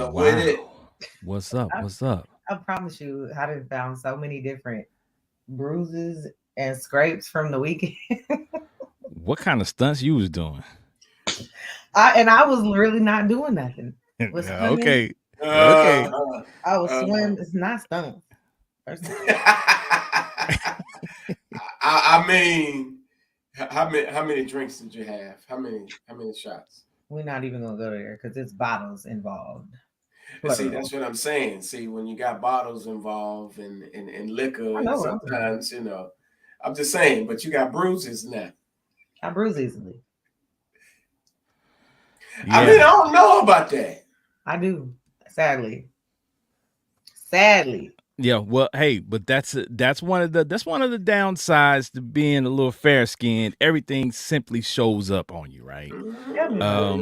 up with it? What's up? I, What's up? I promise you, I done found so many different bruises and scrapes from the weekend. What kind of stunts you was doing? I was really not doing nothing. Was swimming. Okay. Uh, Okay. I was uh, swim. It's not stunts. First of all, I mean, how many drinks did you have? How many shots? we're not even gonna go there because it's bottles involved. See, Plural. that's what I'm saying. See, when you got bottles involved and liquor, I and know what I'm saying. sometimes, I'm just saying, but you got bruises now. I bruise easily. I mean, I Yeah. don't know about that. I do. Sadly. Sadly. Yeah, well, hey, but that's one of the downsides to being a little fair skinned. Everything simply shows up on you, right? Tell me about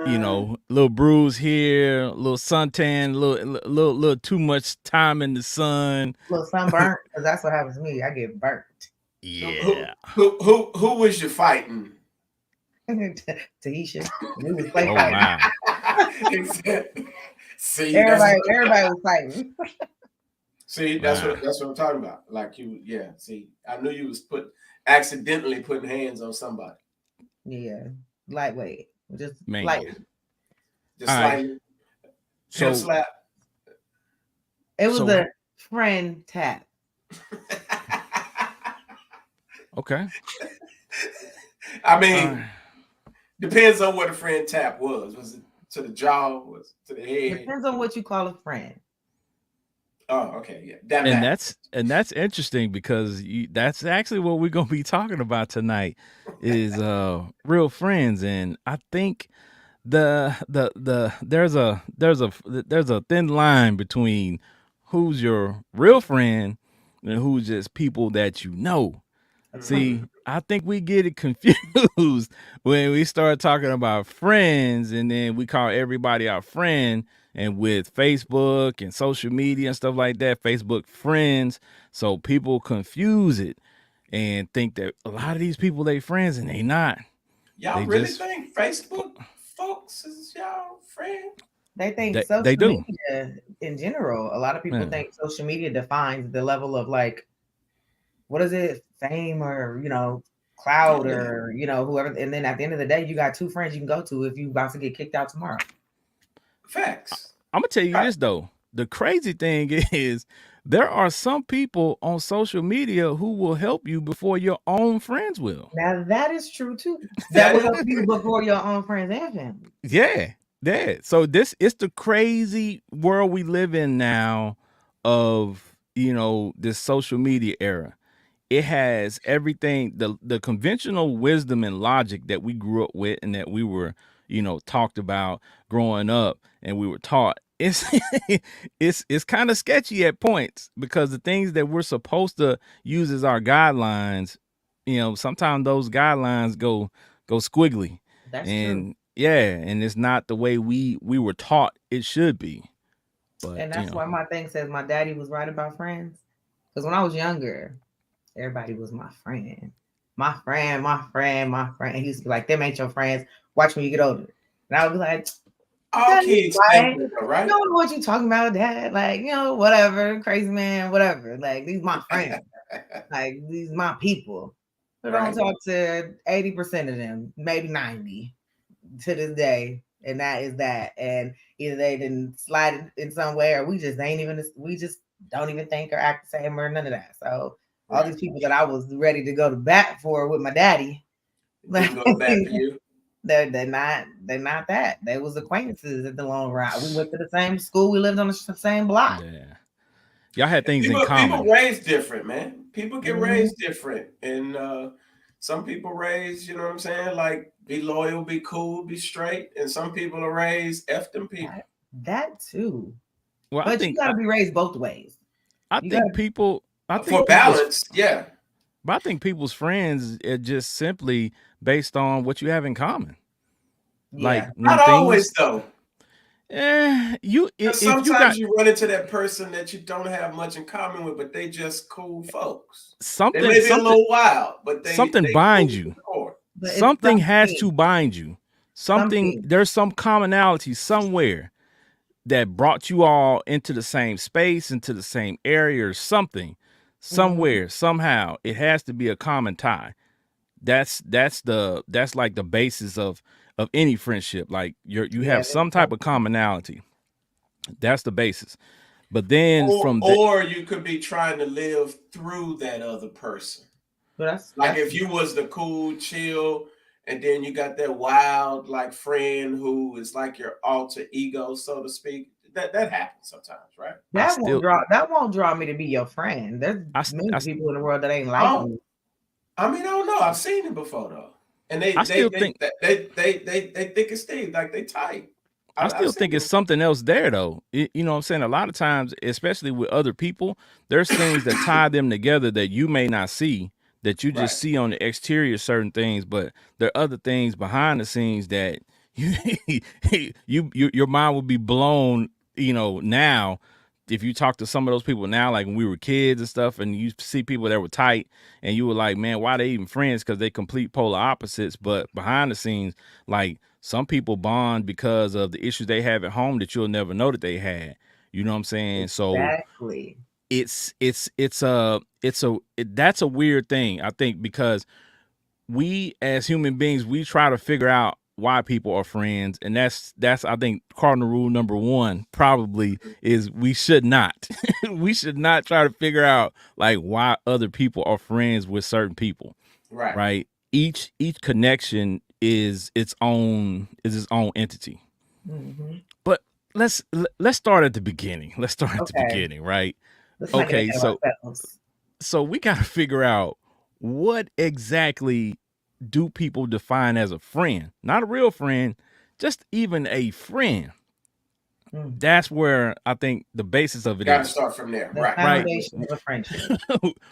it. Little bruise here, a little suntan, little too much time in the sun. Little sunburnt, because that's what happens to me. I get burnt. So who Yeah. who was you fighting? Tahisha. We was play Oh fighting. my. See, Everybody was fighting. see, that's Wow. what I'm talking about. Like you, yeah. See, I knew you was accidentally putting hands on somebody. Yeah. Lightweight. Just Man. lightweight. Just All right. like pimp So slap. It was so a friend tap. okay. I All mean, right. depends on what a friend tap was. Was it to the jaw? Was it to the head? Depends on what you call a friend. Oh, okay, yeah. That And matters. that's interesting because that's actually what we're gonna be talking about tonight is real friends, and I think the there's a thin line between who's your real friend and who's just people that you know. Mhm. See, I think we get it confused when we start talking about friends and then we call everybody our friend. And with Facebook and social media and stuff like that, Facebook friends. So people confuse it and think that a lot of these people they friends and they not. Y'all They really just think Facebook folks is y'all friend? They think they social do. media in general, a lot of people Yeah. think social media defines the level of like, what is it, fame or, cloud Yeah, or, whoever. And then at the end of the day, you got two friends you can go to if you about to get kicked out tomorrow. facts. I'm gonna tell you I, this though. The crazy thing is there are some people on social media who will help you before your own friends will. Now that is true too. That that will help you before your own friends and family. Yeah. Yeah. So this it's the crazy world we live in now of, this social media era. It has everything, the conventional wisdom and logic that we grew up with and that we were, talked about growing up and we were taught. It's it's kind of sketchy at points because the things that we're supposed to use as our guidelines, sometimes those guidelines go squiggly. That's true. And yeah, and it's not the way we were taught it should be. But, And that's why my thing says my daddy was right about friends. Because when I was younger, everybody was my friend. My friend, my friend, my friend. And he used to be like, them ain't your friends. Watch when you get older. And I would be like, all Daddy, kids think right? that, though, You right? don't know what you talking about, Dad. Like, whatever, crazy man, whatever. Like, these my friends. Like, these my people. I don't Right. talk to 80% of them, maybe 90 to this day. And that is that. And either they didn't slide in some way or we just don't even think or act the same or none of that. So all Right. these people that I was ready to go to bat for with my daddy, like Didn't go to bat for you. they're not that. They was acquaintances at the long run. We went to the same school, we lived on the same block. yeah. Y'all had things in People common. raised different, man. People get Mhm. raised different, and some people raised, you know what I'm saying, like be loyal, be cool, be straight, and some people are raised f them people. That too. Well, But you gotta be raised both ways. I You gotta think people I For think people's balance, yeah. but I think people's friends are just simply based on what you have in common. Like yeah. when Not always things though. you Because if you sometimes got you run into that person that you don't have much in common with, but they just cool folks. They something may be a something little wild, but something they cool binds to you. the core. But it's Something has to bind you. something. There's some commonality somewhere. that brought you all into the same space, into the same area or something, somewhere, somehow. It has to be a common tie. That's like the basis of any friendship. Like you have some type of commonality. That's the basis. But then or you could be trying to live through that other person. Like if you was the cool, chill, and then you got that wild like friend who is like your alter ego, so to speak. That happens sometimes, right? That won't draw me to be your friend. There's many people in the world that ain't like you. I mean, I don't know. I've seen it before though, and they think thick as thieves, like they tight. I still think it's something else there though. You know what I'm saying? A lot of times, especially with other people, there's things that tie them together that you may not see, that you just see on the exterior, certain things, but there are other things behind the scenes that your mind will be blown, now if you talk to some of those people now, like when we were kids and stuff, and you see people that were tight and you were like, man, why they even friends? Because they complete polar opposites. But behind the scenes, like some people bond because of the issues they have at home that you'll never know that they had. You know what I'm saying? Exactly. So that's a weird thing, I think, because we as human beings, we try to figure out why people are friends, and that's I think cardinal rule number 1 probably is we should not we should not try to figure out like why other people are friends with certain people. Right. Each connection is its own entity. But let's start at the beginning. Let's start at the beginning, right? Okay, so we got to figure out what exactly do people define as a friend? Not a real friend, just even a friend. That's where I think the basis of it Gotta start from there. The foundation of a friendship.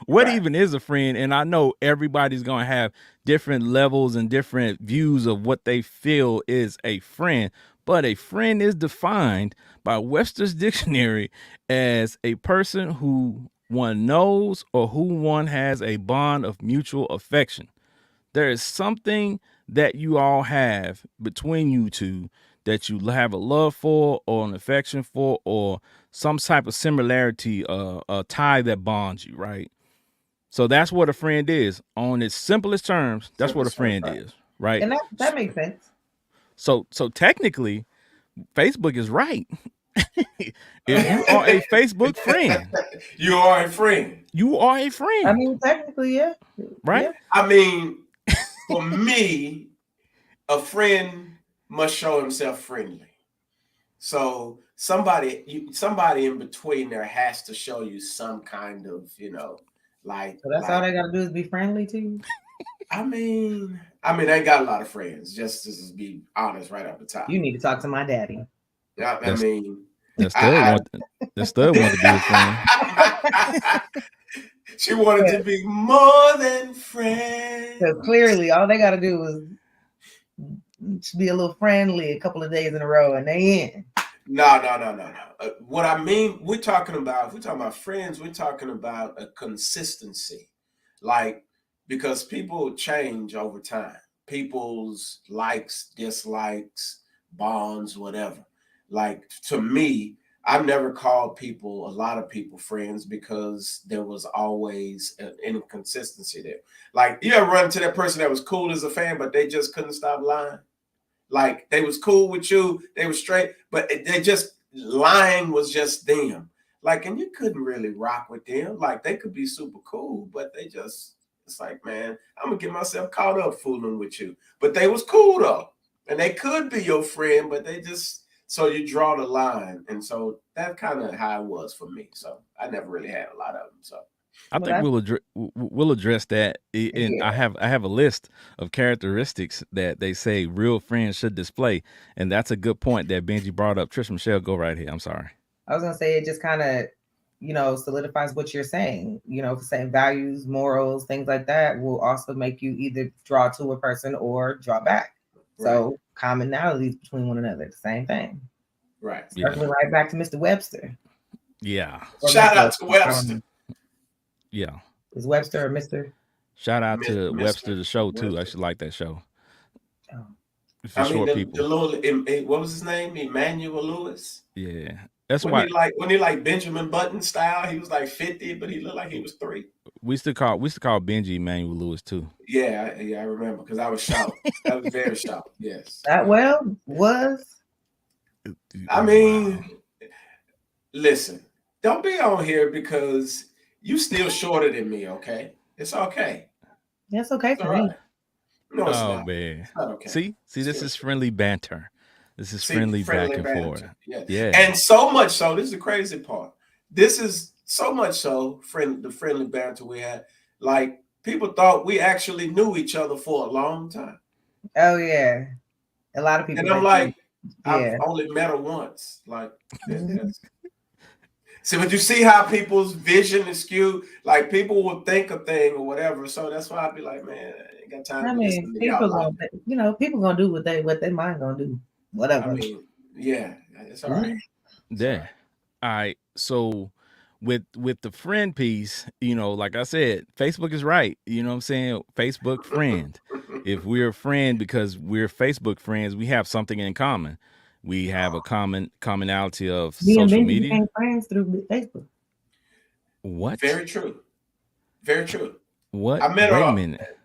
What even is a friend? And I know everybody's going to have different levels and different views of what they feel is a friend. But a friend is defined by Webster's Dictionary as a person who one knows or who one has a bond of mutual affection. There is something that you all have between you two that you have a love for or an affection for or some type of similarity, a tie that bonds you, right? So that's what a friend is. On its simplest terms, that's what a friend is, right? And that makes sense. So technically, Facebook is right. If you are a Facebook friend, you are a friend. You are a friend. I mean, technically, yeah. Right? Yeah. I mean, for me, a friend must show himself friendly. So somebody in between there has to show you some kind of, like. So that's all they gotta do is be friendly to you. I mean, I ain't got a lot of friends. Just to be honest, right off the top. You need to talk to my daddy. I mean, the stud wanted to be a friend. She wanted to be more than friends. So clearly, all they got to do is be a little friendly a couple of days in a row, and they in. No. What I mean, if we're talking about friends, we're talking about a consistency, like because people change over time. People's likes, dislikes, bonds, whatever. Like to me, I've never called a lot of people friends because there was always an inconsistency there. Like you ever run into that person that was cool as a fan, but they just couldn't stop lying. Like they was cool with you, they were straight, but they just lying was just them. Like, and you couldn't really rock with them. Like they could be super cool, but they just, it's like, man, I'm gonna get myself caught up fooling with you. But they was cool though. And they could be your friend, but they just, so you draw the line. And so that's kind of how it was for me. So I never really had a lot of them. So I think we'll address that. And yeah. I have a list of characteristics that they say real friends should display. And that's a good point that Benji brought up. Trish Michelle, go right here. I'm sorry. I was going to say it just kind of, solidifies what you're saying. Saying values, morals, things like that will also make you either draw to a person or draw back. Right. So commonalities between one another, the same thing. Right. Circling right back to Mr. Webster. Yeah. Shout out to Webster. Yeah. Is Webster or Mr.? Shout out to Webster, the show, too. Webster. I should like that show. Oh. for short the people. little what was his name? Emmanuel Lewis. Yeah, that's When why he like Benjamin Button style, he was like 50, but he looked like he was 3. we used to call Benji Emmanuel Lewis too. Yeah, I remember because I was shocked. I was very shocked. Yes. That was. I mean, listen, don't be on here because you still shorter than me, okay? It's okay. That's okay It's for all me. right. No, it's Oh not. man. It's not okay. See, this is friendly banter. This is See, friendly back and banter. forth. Yeah. Yeah. And so much so, this is the crazy part. This is so much so, the friendly banter we had. Like people thought we actually knew each other for a long time. Oh yeah, a lot of people. And I'm like, yeah. I've only met her once. Like that's see, but you see how people's vision is skewed. Like people will think a thing or whatever. So that's why I'd be like, man, I ain't got time to listen to y'all. People gonna do what they mind gonna do. Whatever. I mean, yeah, it's all right. Yeah. All right. So with the friend piece, like I said, Facebook is right. You know what I'm saying? Facebook friend. If we're a friend because we're Facebook friends, we have something in common. We have a commonality of social media. Became friends through Facebook. What? Very true. Very true. What? I met Wait her. a minute.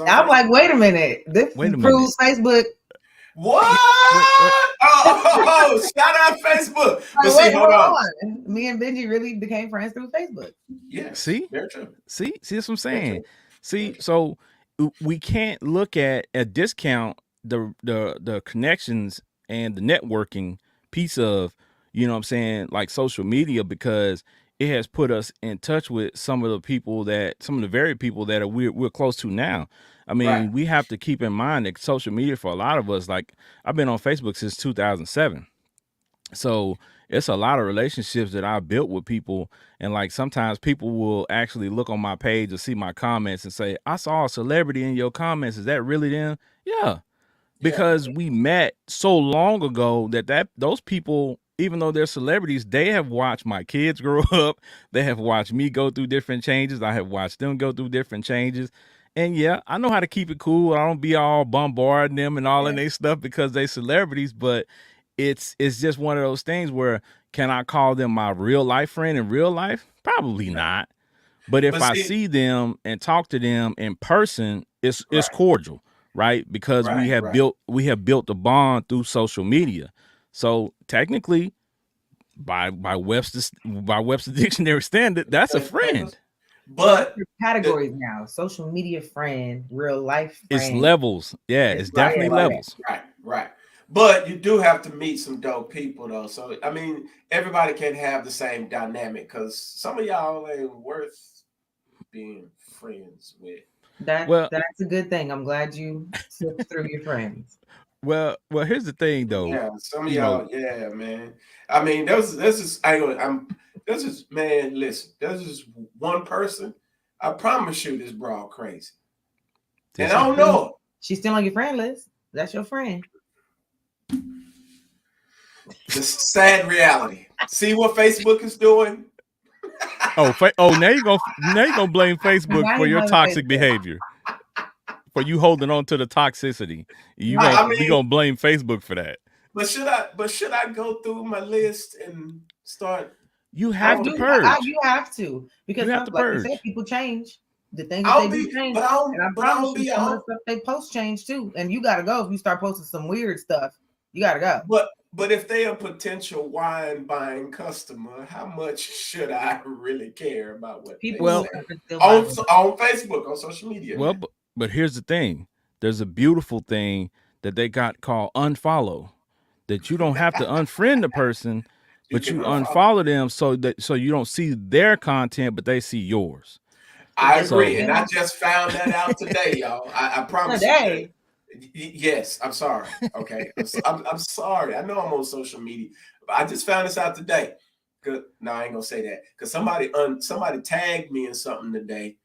I'm like, wait a minute. This proves Facebook. What? Oh, shout out Facebook. But see, hold on. Me and Benji really became friends through Facebook. Yeah. See? Very true. See that's what I'm saying. See, so we can't look at a discount the connections and the networking piece of, you know what I'm saying, like social media, because it has put us in touch with some of the very people that we're close to now. I mean, we have to keep in mind that social media for a lot of us, like I've been on Facebook since 2007. So it's a lot of relationships that I built with people. And like sometimes people will actually look on my page or see my comments and say, I saw a celebrity in your comments. Is that really them? Yeah. Because we met so long ago that those people, even though they're celebrities, they have watched my kids grow up. They have watched me go through different changes. I have watched them go through different changes. And yeah, I know how to keep it cool. I don't be all bombarding them and all of their stuff because they celebrities, but it's just one of those things where, can I call them my real life friend in real life? Probably not. But if I see them and talk to them in person, it's cordial, right? Because we have built a bond through social media. So technically, by Webster's dictionary standard, that's a friend. But categories now: social media friend, real life friend. It's levels. Yeah, it's definitely levels. Right. But you do have to meet some dope people, though. So I mean, everybody can't have the same dynamic because some of y'all ain't worth being friends with. That's a good thing. I'm glad you slipped through your friends. Well, here's the thing, though. Yeah, some of y'all, yeah, man. I mean, this is man. Listen, there's just one person. I promise you, this broad crazy, and I don't know her. She's still on your friend list. That's your friend. The sad reality. See what Facebook is doing? Now you're gonna blame Facebook for your toxic behavior, for you holding on to the toxicity. You gonna blame Facebook for that. But should I go through my list and start? You have to purge. You have to, because you have to purge. Like people change. The things that they do change. And I promise you, some of the stuff they post change too. And you gotta go if you start posting some weird stuff. You gotta go. But if they're a potential wine buying customer, how much should I really care about what people on Facebook, on social media? Well, but here's the thing. There's a beautiful thing that they got called unfollow. That you don't have to unfriend the person, but you unfollow them so you don't see their content, but they see yours. I agree, and I just found that out today, y'all. I promise you. Yes, I'm sorry. Okay, I'm sorry. I know I'm on social media, but I just found this out today. No, I ain't gonna say that because somebody tagged me in something today,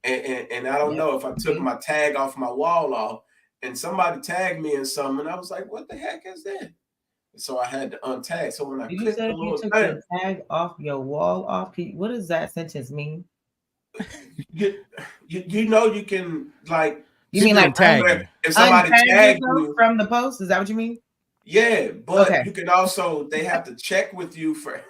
and I don't know if I took my tag off my wall off, and somebody tagged me in something, and I was like, "What the heck is that?" So I had to untag. So when I clicked the little took the tag off your wall off, what does that sentence mean? You know you can like. You mean like tag you. If somebody untag tagged yourself you, from the post? Is that what you mean? yeah, but Okay. you can also, they have to check with you for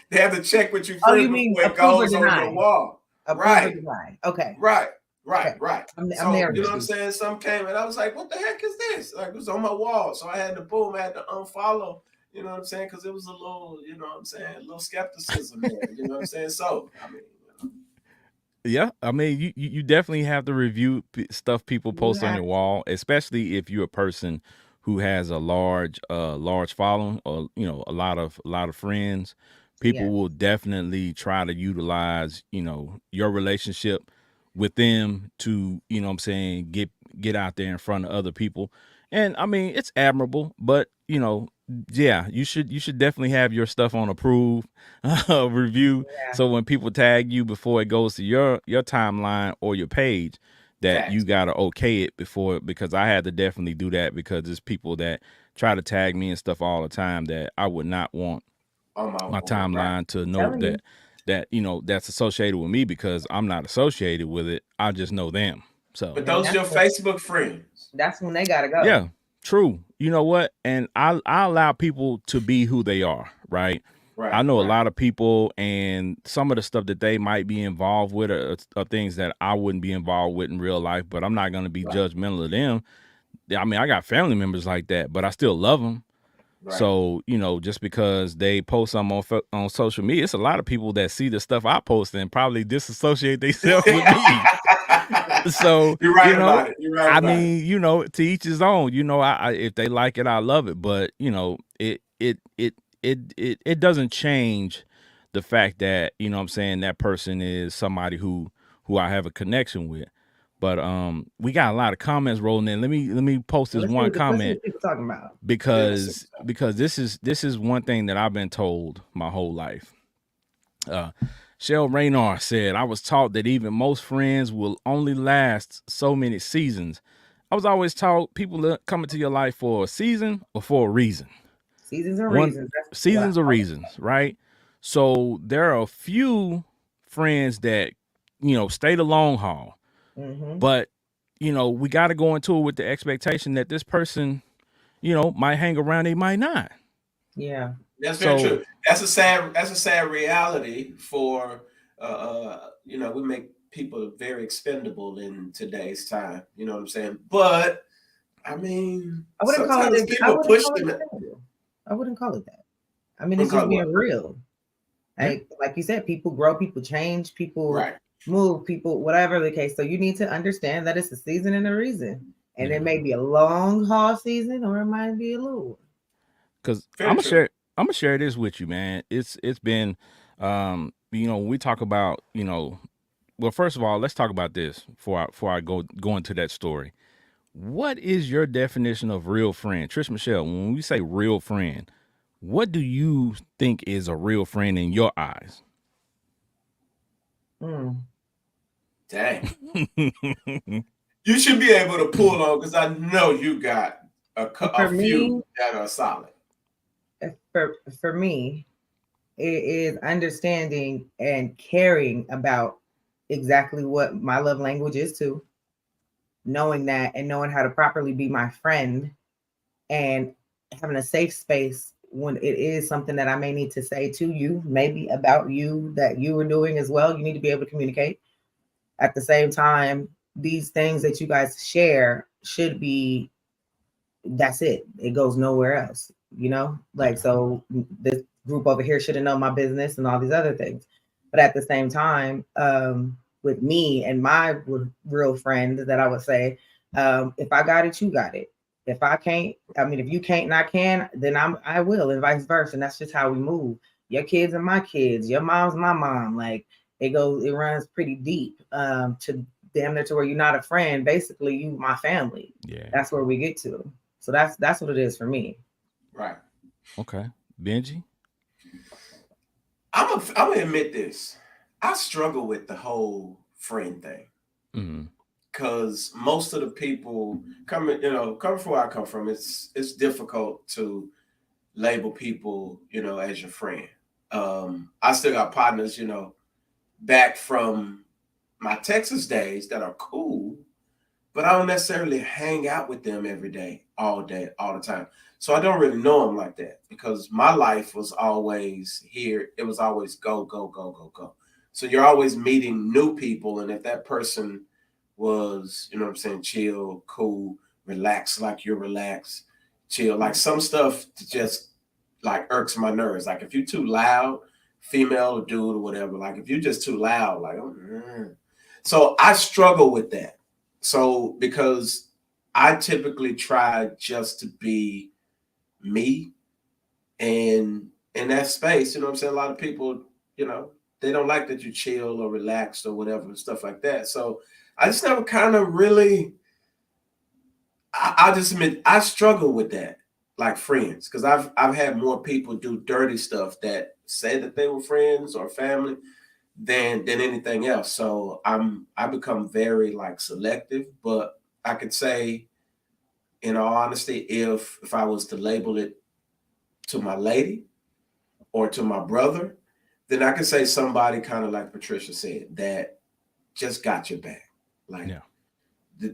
they have to check with you Oh, first you mean before it approve or goes on your deny? wall. Approve or Right, deny. Okay. right, Okay. right. I'm So there you know with what I'm you. saying? Some came and I was like, what the heck is this? Like, it was on my wall. So I had to unfollow, you know what I'm saying? Because it was a little, you know what I'm saying, a little skepticism there. You know what I'm saying? So I mean, Yeah, I mean, you definitely have to review stuff people You post on have your wall, especially if you're a person who has a large following, or a lot of friends. yeah. People will definitely try to utilize your relationship with them to what I'm saying, get out there in front of other people. And I mean, it's admirable, but yeah, you should definitely have your stuff on approve review, Yeah. so when people tag you before it goes to your timeline or your page, that you facts gotta okay it before, because I had to definitely do that, because there's people that try to tag me and stuff all the time that I would not want my on my right. timeline to I'm know telling you. that's associated with me, because I'm not associated with it. I just know them. So But And those are your Facebook friends. that's when they gotta go. yeah, true. You know what? And I allow people to be who they are, right? I Right, know a right, lot of people, and some of the stuff that they might be involved with are things that I wouldn't be involved with in real life, but I'm not going to be right, judgmental of them. I mean, I got family members like that, but I still love them. right. So, just because they post something on social media, it's a lot of people that see the stuff I post and probably disassociate themselves with me. So, You're right about it. You're right I about it. mean, to each his own. I if they like it, I love it. But it doesn't change the fact that what I'm saying, that person is somebody who I have a connection with. But we got a lot of comments rolling in. Let me post this Let's see one let's see comment, what people talking about. Yeah, let's see. because this is one thing that I've been told my whole life. Shell Raynar said, I was taught that even most friends will only last so many seasons. I was always taught people are coming to your life for a season or for a reason. Seasons and One reasons. That's what I Seasons or reasons, right? So there are a few friends that, stay the long haul. mm-hmm. But, we got to go into it with the expectation that this person, might hang around, they might not. Yeah. That's very So, true. That's a sad reality for we make people very expendable in today's time. You know what I'm saying? But I mean, I wouldn't call sometimes it I people wouldn't push call it them. expendable. I wouldn't call it that. I mean, it's Call just it what? being real. yeah. Like you said, people grow, people change, people Right. move, people, whatever the case. So you need to understand that it's a season and a reason. And Yeah. it may be a long haul season or it might be a little one. Because Very true. I'm gonna share this with you, man. It's been we talk about, well, first of all, let's talk about this before I go into that story. What is your definition of real friend? Trish Michelle, when we say real friend, what do you think is a real friend in your eyes? Mm. Dang. You should be able to pull on, because I know you got a For me, few that are solid. for me, it is understanding and caring about exactly what my love language is too, knowing that and knowing how to properly be my friend and having a safe space when it is something that I may need to say to you, maybe about you that you were doing as well. You need to be able to communicate. At the same time, these things that you guys share should be, that's it. It goes nowhere else, Like, Yeah. so this group over here should have known my business and all these other things. But at the same time, with me and my real friend that I would say, if I got it, you got it. If I can't, I mean, if you can't and I can, then I will, and vice versa. And that's just how we move. Your kids are my kids, your mom's my mom. Like, it runs pretty deep, to damn near to where you're not a friend. Basically, you my family. Yeah. That's where we get to. So that's what it is for me. Right. Okay. Benji? I'm gonna admit this. I struggle with the whole friend thing. Mm-hmm. Because most of the people coming from where I come from, it's difficult to label people, as your friend. I still got partners, back from my Texas days that are cool, but I don't necessarily hang out with them every day, all the time. So I don't really know them like that because my life was always here. It was always go, go, go, go, go. So you're always meeting new people. And if that person was, you know what I'm saying, chill, cool, relax, like you're relaxed, chill, like some stuff just like irks my nerves. Like if you're too loud, female or dude or whatever, like if you're just too loud, like, so I struggle with that. So because I typically try just to be me and in that space, you know what I'm saying? A lot of people, you know, they don't like that you chill or relaxed or whatever, stuff like that. So I just never kind of really, I just admit I struggle with that, like friends, because I've had more people do dirty stuff that say that they were friends or family than anything else. So I become very like selective, but I could say, in all honesty, if I was to label it to my lady or to my brother, then I could say somebody kind of like Patricia said that just got your back. Like Yeah.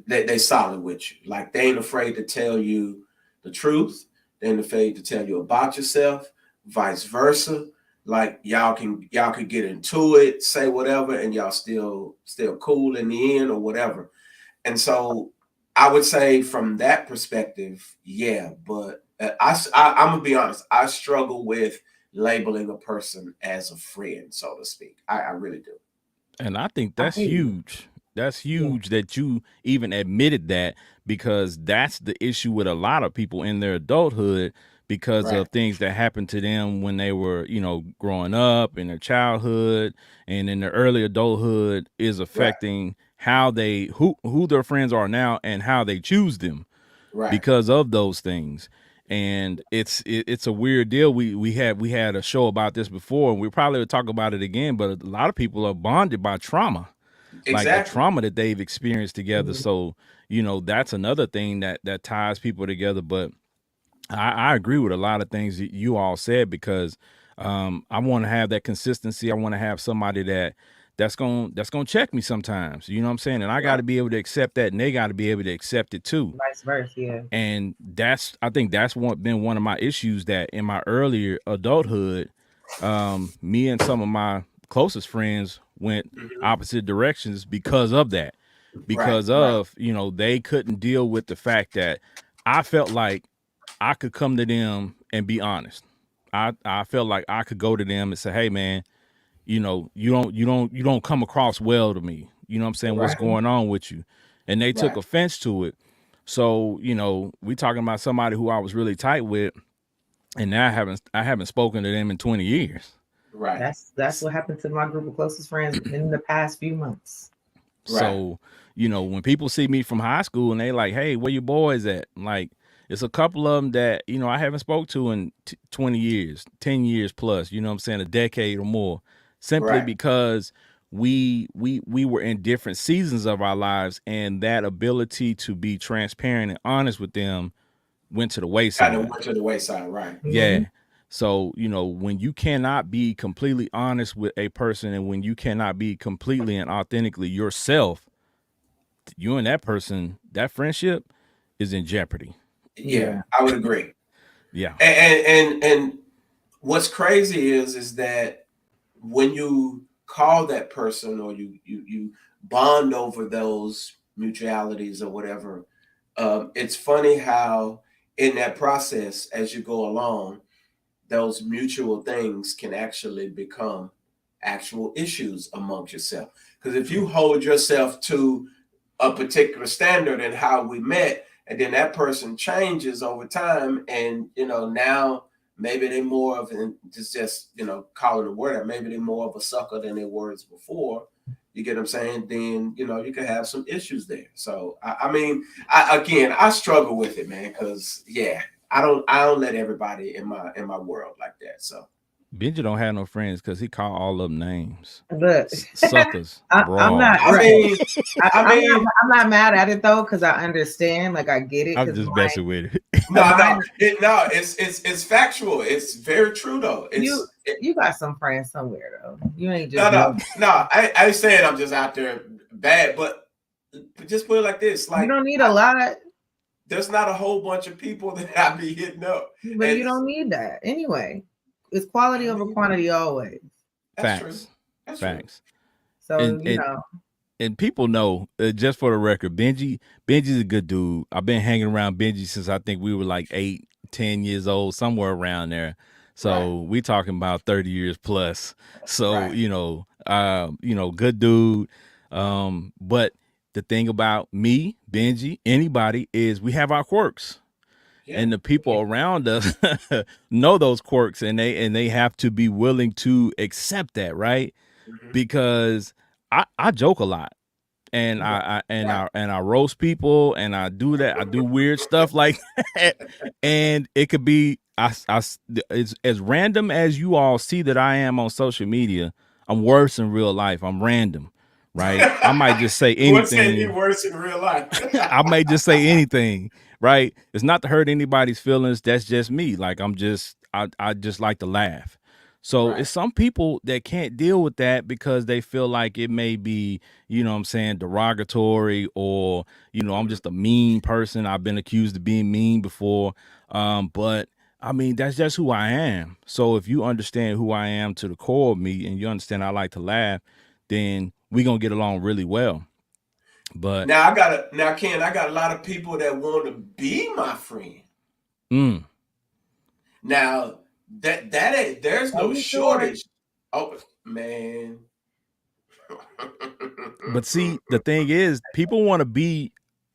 they solid with you. Like they ain't afraid to tell you the truth. They ain't afraid to tell you about yourself, vice versa. Like y'all can get into it, say whatever, and y'all still cool in the end or whatever. And so I would say from that perspective, yeah. But I'm gonna be honest. I struggle with labeling a person as a friend, so to speak. I really do. And I think I that's feel you. huge. That's Yeah. huge that you even admitted that, because that's the issue with a lot of people in their adulthood because Right, of things that happened to them when they were, growing up in their childhood and in their early adulthood is right, affecting how they who their friends are now and how they choose them right, because of those things. And it's a weird deal. We had a show about this before, and we probably would talk about it again. But a lot of people are bonded by trauma, like a exactly. trauma that they've experienced together. Mhm. So that's another thing that ties people together. But I agree with a lot of things that you all said, because I want to have that consistency. I want to have somebody that's gonna check me sometimes. You know what I'm saying? And I got Right, to be able to accept that, and they got to be able to accept it too. Vice versa. Yeah. And I think that's been one of my issues, that in my earlier adulthood, me and some of my closest friends went hmm, opposite directions because of that, right, because right, of they couldn't deal with the fact that I felt like I could come to them and be honest. I felt like I could go to them and say, hey man, you don't come across well to me. You know what I'm saying? What's right, Mhm. going on with you? And they took right, offense to it. So, we talking about somebody who I was really tight with, and now I haven't spoken to them in 20 years. right, That's what happened to my group of closest friends in the past few months. right, So, when people see me from high school and they like, hey, where your boys at? Like, it's a couple of them that, I haven't spoke to in 20 years, 10 years plus, you know what I'm saying, a decade or more, simply right. because we were in different seasons of our lives, and that ability to be transparent and honest with them went to the Kind of wayside. went to the wayside. Right, Hmm. Yeah. So, when you cannot be completely honest with a person, and when you cannot be completely and authentically yourself, you and that person, that friendship is in jeopardy. Yeah. yeah, I would agree. Yeah. And what's crazy is that when you call that person or you bond over those mutualities or whatever, it's funny how in that process, as you go along, those mutual things can actually become actual issues amongst yourself. Because if you hold yourself to a particular standard and how we met, and then that person changes over time, and now maybe they're more of an just calling the word out, maybe they're more of a sucker than they were before. You get what I'm saying? Then you can have some issues there. So I mean, I struggle with it, man, because yeah, I don't let everybody in my world like that. So Benji don't have no friends because he called all of them names. But Suckers, I'm not I broads. right. mean, I I'm mean, not. I'm not mad at it though, because I understand. Like I get it. I'm Because just messing with it. no, no, mine, it's factual. It's very true though. you you got some friends somewhere though. You ain't No, just no, no. no. I ain't saying I'm just out there bad, but just put it like this: You like don't need a lot, there's not a whole bunch of people that I be hitting up, but you don't need that anyway. It's quality over quantity always. That's true. Facts. That's Facts. So And and people know, just for the record, Benji's a good dude. I've been hanging around Benji since I think we were like 8, 10 years old, somewhere around there. So we talking about 30 years plus. So, good dude. But the thing about me, Benji, anybody is we have our quirks. Yeah. And the people around us know those quirks, and they have to be willing to accept that, right? Because I joke a lot, and I roast people, and I do that. I do weird stuff like that, and it could be it's as random as you all see that I am on social media. I'm worse in real life. I'm random, right? I might just say What's saying you anything. worse in real life? I may just say anything, right? It's not to hurt anybody's feelings. That's just me. Like I just like to laugh. So it's some people that can't deal with that because they feel like it may be, what I'm saying, derogatory, or, I'm just a mean person. I've been accused of being mean before. But I mean, that's just who I am. So if you understand who I am to the core of me, and you understand I like to laugh, then we're going to get along really well. But now Ken, I got a lot of people that want to be my friend. Now there's no shortage. Oh man. But see, the thing is, people want to be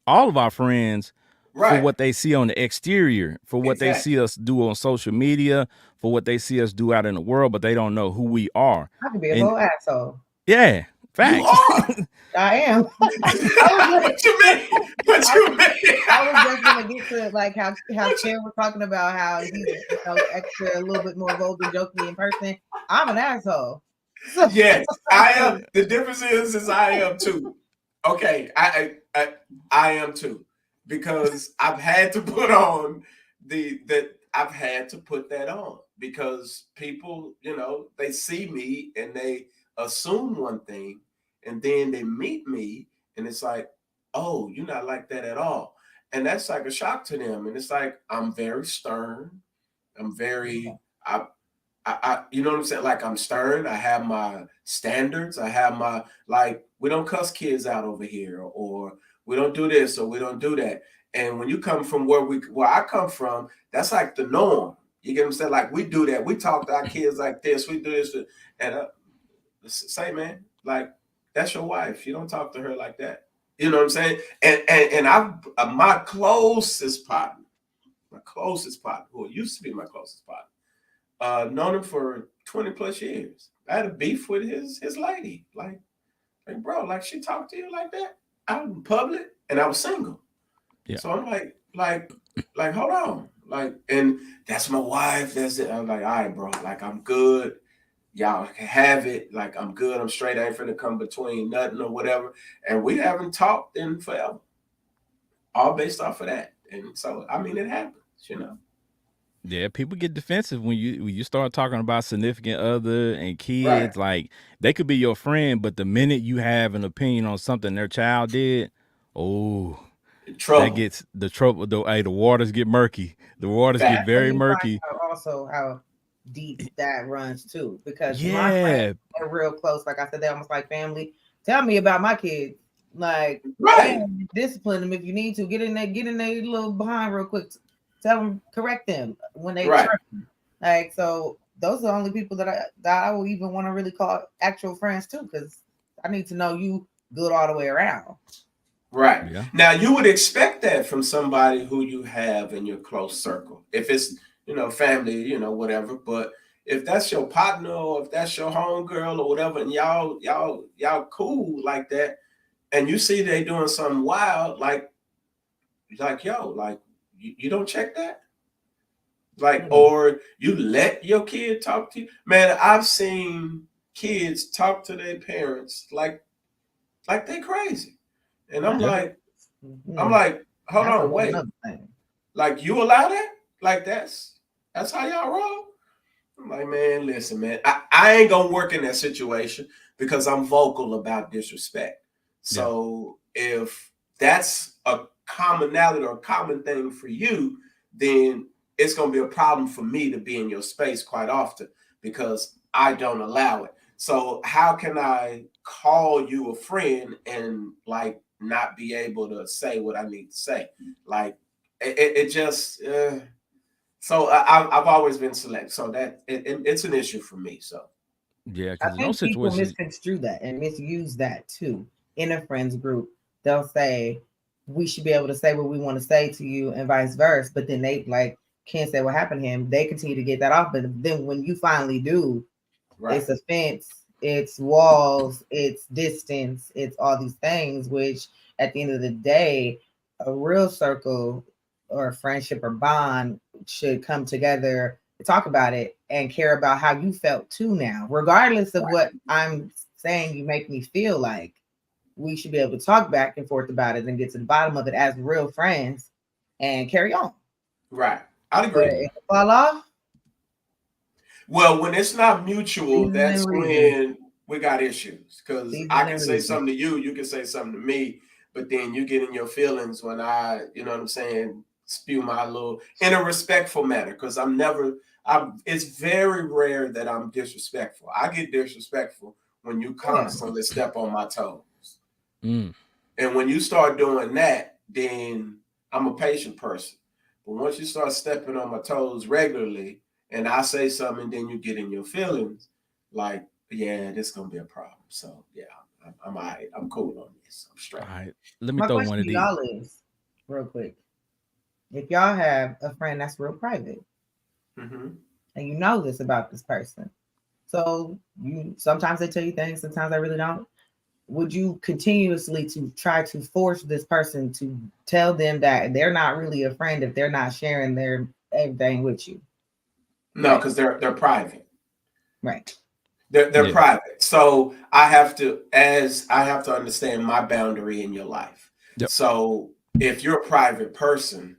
all of our friends for what they see on the exterior, for what they see us do on social media, for what they see us do out in the world, but they don't know who we are. I could be a whole asshole. Yeah, facts. You are. I am. What you mean? I was just gonna get to like how Ken was talking about how he's extra, a little bit more bold and jokey in person. I'm an asshole. Yes, I am. The difference is I am too. Okay, I am too, because I've had to put on I've had to put that on because people, they see me and they assume one thing, and then they meet me and it's like, oh, you're not like that at all. And that's like a shock to them. And it's like, I'm very stern. I'm very, I you know what I'm saying? Like, I'm stern. I have my standards. I have my, like, we don't cuss kids out over here, or we don't do this, or we don't do that. And when you come from where I come from, that's like the norm. You get what I'm saying? Like, we do that. We talk to our kids like this. We do this. And say, man, like, that's your wife. You don't talk to her like that. You know what I'm saying? And my closest partner, who used to be my closest partner, known him for 20 plus years. I had a beef with his lady. Like, bro, like, she talked to you like that out in public, and I was single. Yeah. So I'm like, hold on. Like, and that's my wife. That's it. I'm like, all right, bro. Like, I'm good. Y'all can have it. Like, I'm good. I'm straight. I ain't finna come between nothing or whatever. And we haven't talked in forever. All based off of that. And so, I mean, it happens, Yeah, people get defensive when you start talking about significant other and kids. Like, they could be your friend, but the minute you have an opinion on something their child did, trouble. That gets the trouble. The waters get murky. The waters get very murky. Also, how deep that runs too, because my friends are real close. Like I said, they're almost like family. Tell me about my kids. Like, discipline them if you need to. Get in there, little behind real quick. Tell them, correct them when they like. So those are the only people that I will even want to really call actual friends too, because I need to know you good all the way around. Right. Yeah. Now, you would expect that from somebody who you have in your close circle. If it's, family, whatever. But if that's your partner, or if that's your homegirl or whatever, and y'all cool like that, and you see they doing something wild, like yo, like, you don't check that? Like, or you let your kid talk to you? Man, I've seen kids talk to their parents like they crazy. And I'm like, hold on, wait. Like, you allow that? Like, that's how y'all roll? I'm like, man, listen, man. I ain't gonna work in that situation because I'm vocal about disrespect. So if that's a commonality or a common thing for you, then it's going to be a problem for me to be in your space quite often because I don't allow it. So how can I call you a friend and like not be able to say what I need to say? Like it just so I've always been select. So that it's an issue for me. So Yeah, I because in those think people situations, misconstrue that and misuse that too. In a friends group, they'll say we should be able to say what we want to say to you and vice versa, but then they like can't say what happened to him. They continue to get that off, but then when you finally do, right, it's a fence, it's walls, it's distance, it's all these things, which at the end of the day, a real circle or friendship or bond should come together to talk about it and care about how you felt too now, regardless of what I'm saying you make me feel like. We should be able to talk back and forth about it and get to the bottom of it as real friends and carry on. right. I'd But agree. if it fall off, Well, when it's not mutual, season that's and reason. when we got issues. Because I Season can and say reason. something to you, you can say something to me, but then you get in your feelings when I, you know what I'm saying, spew my little in a respectful manner. Because it's very rare that I'm disrespectful. I get disrespectful when you Yeah. constantly step on my toes. mm, And when you start doing that, then I'm a patient person. But once you start stepping on my toes regularly and I say something, then you get in your feelings, like, yeah, this is going to be a problem. So, yeah, I'm all right. I'm cool on this. I'm all straight. right, let me My throw question one to of these. y'all is, real quick, if y'all have a friend that's real private Mm-hmm. and you know this about this person, so you sometimes they tell you things, sometimes they really don't. Would you continuously to try to force this person to tell them that they're not really a friend if they're not sharing their everything with you? No, because they're private. Right. They're Yeah, private. So I have to understand my boundary in your life. yep. So if you're a private person,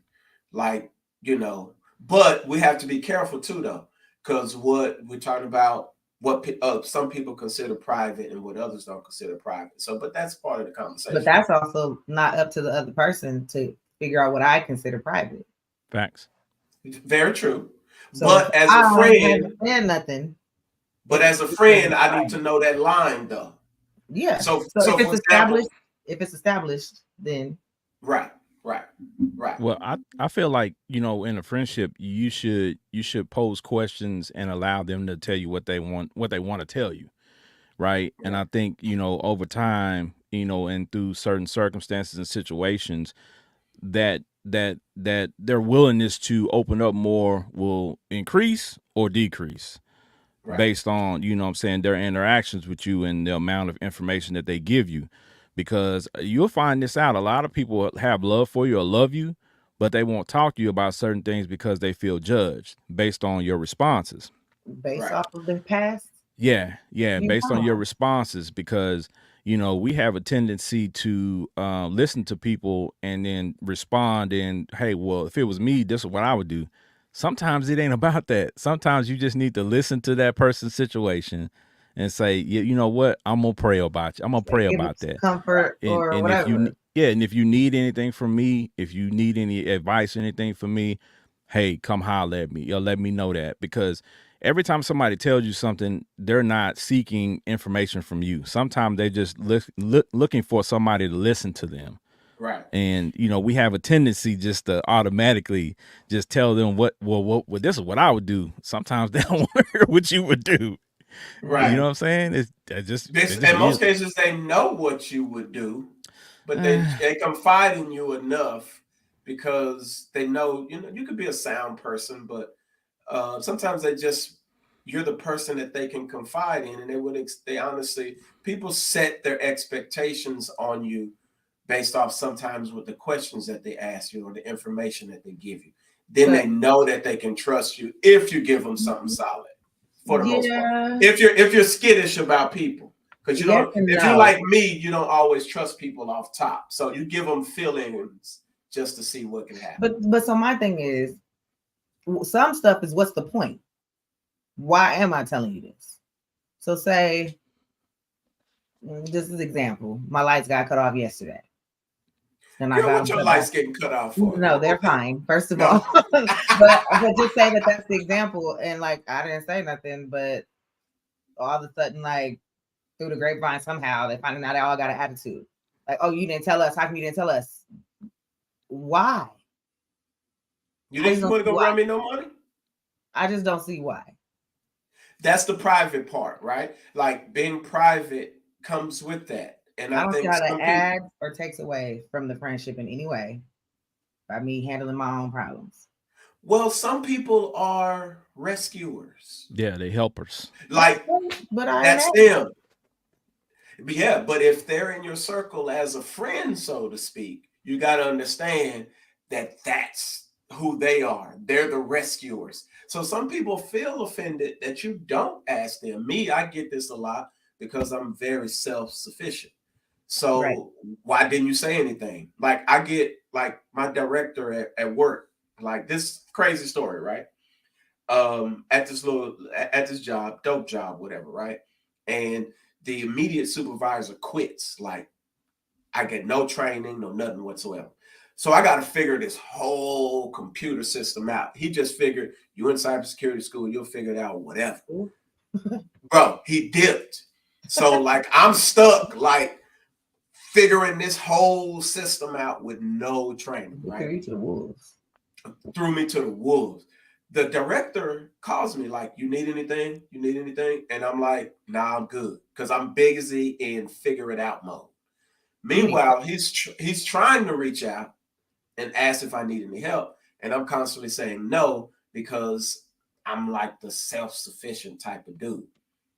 like, you know, but we have to be careful too though, because what we're talking about, what some people consider private and what others don't consider private. So, but that's part of the But conversation. that's also not up to the other person to figure out what I consider private. Facts. Very true. So if But as a I friend, haven't said nothing, but it's as a considered friend, I need to private. know that line though. Yeah. So, So so for example, if it's established, then right, right, right. Well, I feel like, in a friendship, you should pose questions and allow them to tell you what they want to tell you, right? And Right. I think, over time, and through certain circumstances and situations, that their willingness to open up more will increase or decrease Right. based on, what I'm saying, their interactions with you and the amount of information that they give you. Because you'll find this out. A lot of people have love for you or love you, but they won't talk to you about certain things because they feel judged based on your responses. based Right. off of the past, Yeah, you based on your know. responses, because we have a tendency to listen to people and then respond. And hey, well, if it was me, this is what I would do. Sometimes it ain't about that. Sometimes you just need to listen to that person's situation and say, yeah, you know what, I'm gonna pray about you. I'm gonna pray Give them about some that. Right. comfort and or and if you whatever. yeah, and if you need anything from me, if you need any advice or anything from me, hey, come holler at me or let me know that. Because every time somebody tells you something, they're not seeking information from you. Sometimes they just looking for somebody to listen to them. Right. And we have a tendency just to automatically just tell them what this is what I would do. Sometimes they don't want to hear what you would do. You Right. know what I'm saying? It This just in most is. cases they know what you would do, but they confide in you enough because they know, you could be a sound person, but sometimes you're the person that they can confide in, and they honestly, people set their expectations on you based off sometimes with the questions that they ask you or the information that they give you. Then But they know that they can trust you if you give them something solid, for the most part. yeah, If you're skittish about people, because yes and if you're no. like me, you don't always trust people off top, so you give them feelings just to see what can happen. But so my thing is, some stuff is what's the point? Why am I telling you this? So say, just as example, my lights got cut off yesterday. and I Girl, got what them your cut lights back. getting cut off for? No, they're fine. First of No. all, but just say that that's the example, and like I didn't say nothing, but all of a sudden, like through the grapevine, somehow they finding out they all got an attitude. Like, oh, you didn't tell us. How come you didn't tell us? Why? You I just think you don't want to see go why. run me no money? I just don't see why. That's the private part, right? Like being private comes with that. And I I don't see think how that some people, adds or takes away from the friendship in any way by me handling my own problems. well, some people are rescuers. Yeah, they helpers. Like But I ain't that's asking. them. Yeah, but if they're in your circle as a friend, so to speak, you got to understand that that's who they are. They're the rescuers. So some people feel offended that you don't ask them. Me, I get this a lot because I'm very self-sufficient. Right. So why didn't you say anything? Like I get like my director at work, like this crazy story, right? At this job, dope job, whatever, right? And the immediate supervisor quits. Like I get no training, no nothing whatsoever. So I got to figure this whole computer system out. He just figured you in cybersecurity school, you'll figure it out, whatever. Bro, he dipped. So like I'm stuck, like figuring this whole system out with no training, right? You to the wolves. Threw me to the wolves. The director calls me like, "You need anything? You need anything?" And I'm like, "Nah, I'm good," because I'm busy in figure it out mode. Meanwhile, he's trying to reach out and ask if I need any help, and I'm constantly saying no because I'm like the self-sufficient type of dude.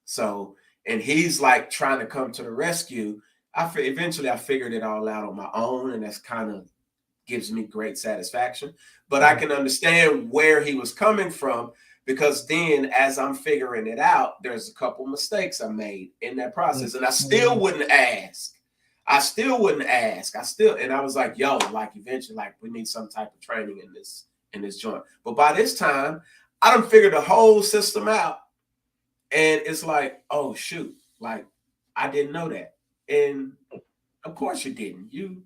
So, and he's like trying to come to the rescue. Eventually I figured it all out on my own, and that's kind of gives me great satisfaction. But I can understand where he was coming from because then as I'm figuring it out, there's a couple mistakes I made in that process. And I still wouldn't ask. I still wouldn't ask. And I was like, yo, like eventually, like we need some type of training in this joint. But by this time, I done figured the whole system out. And it's like, oh shoot, like I didn't know that. And of course you didn't. You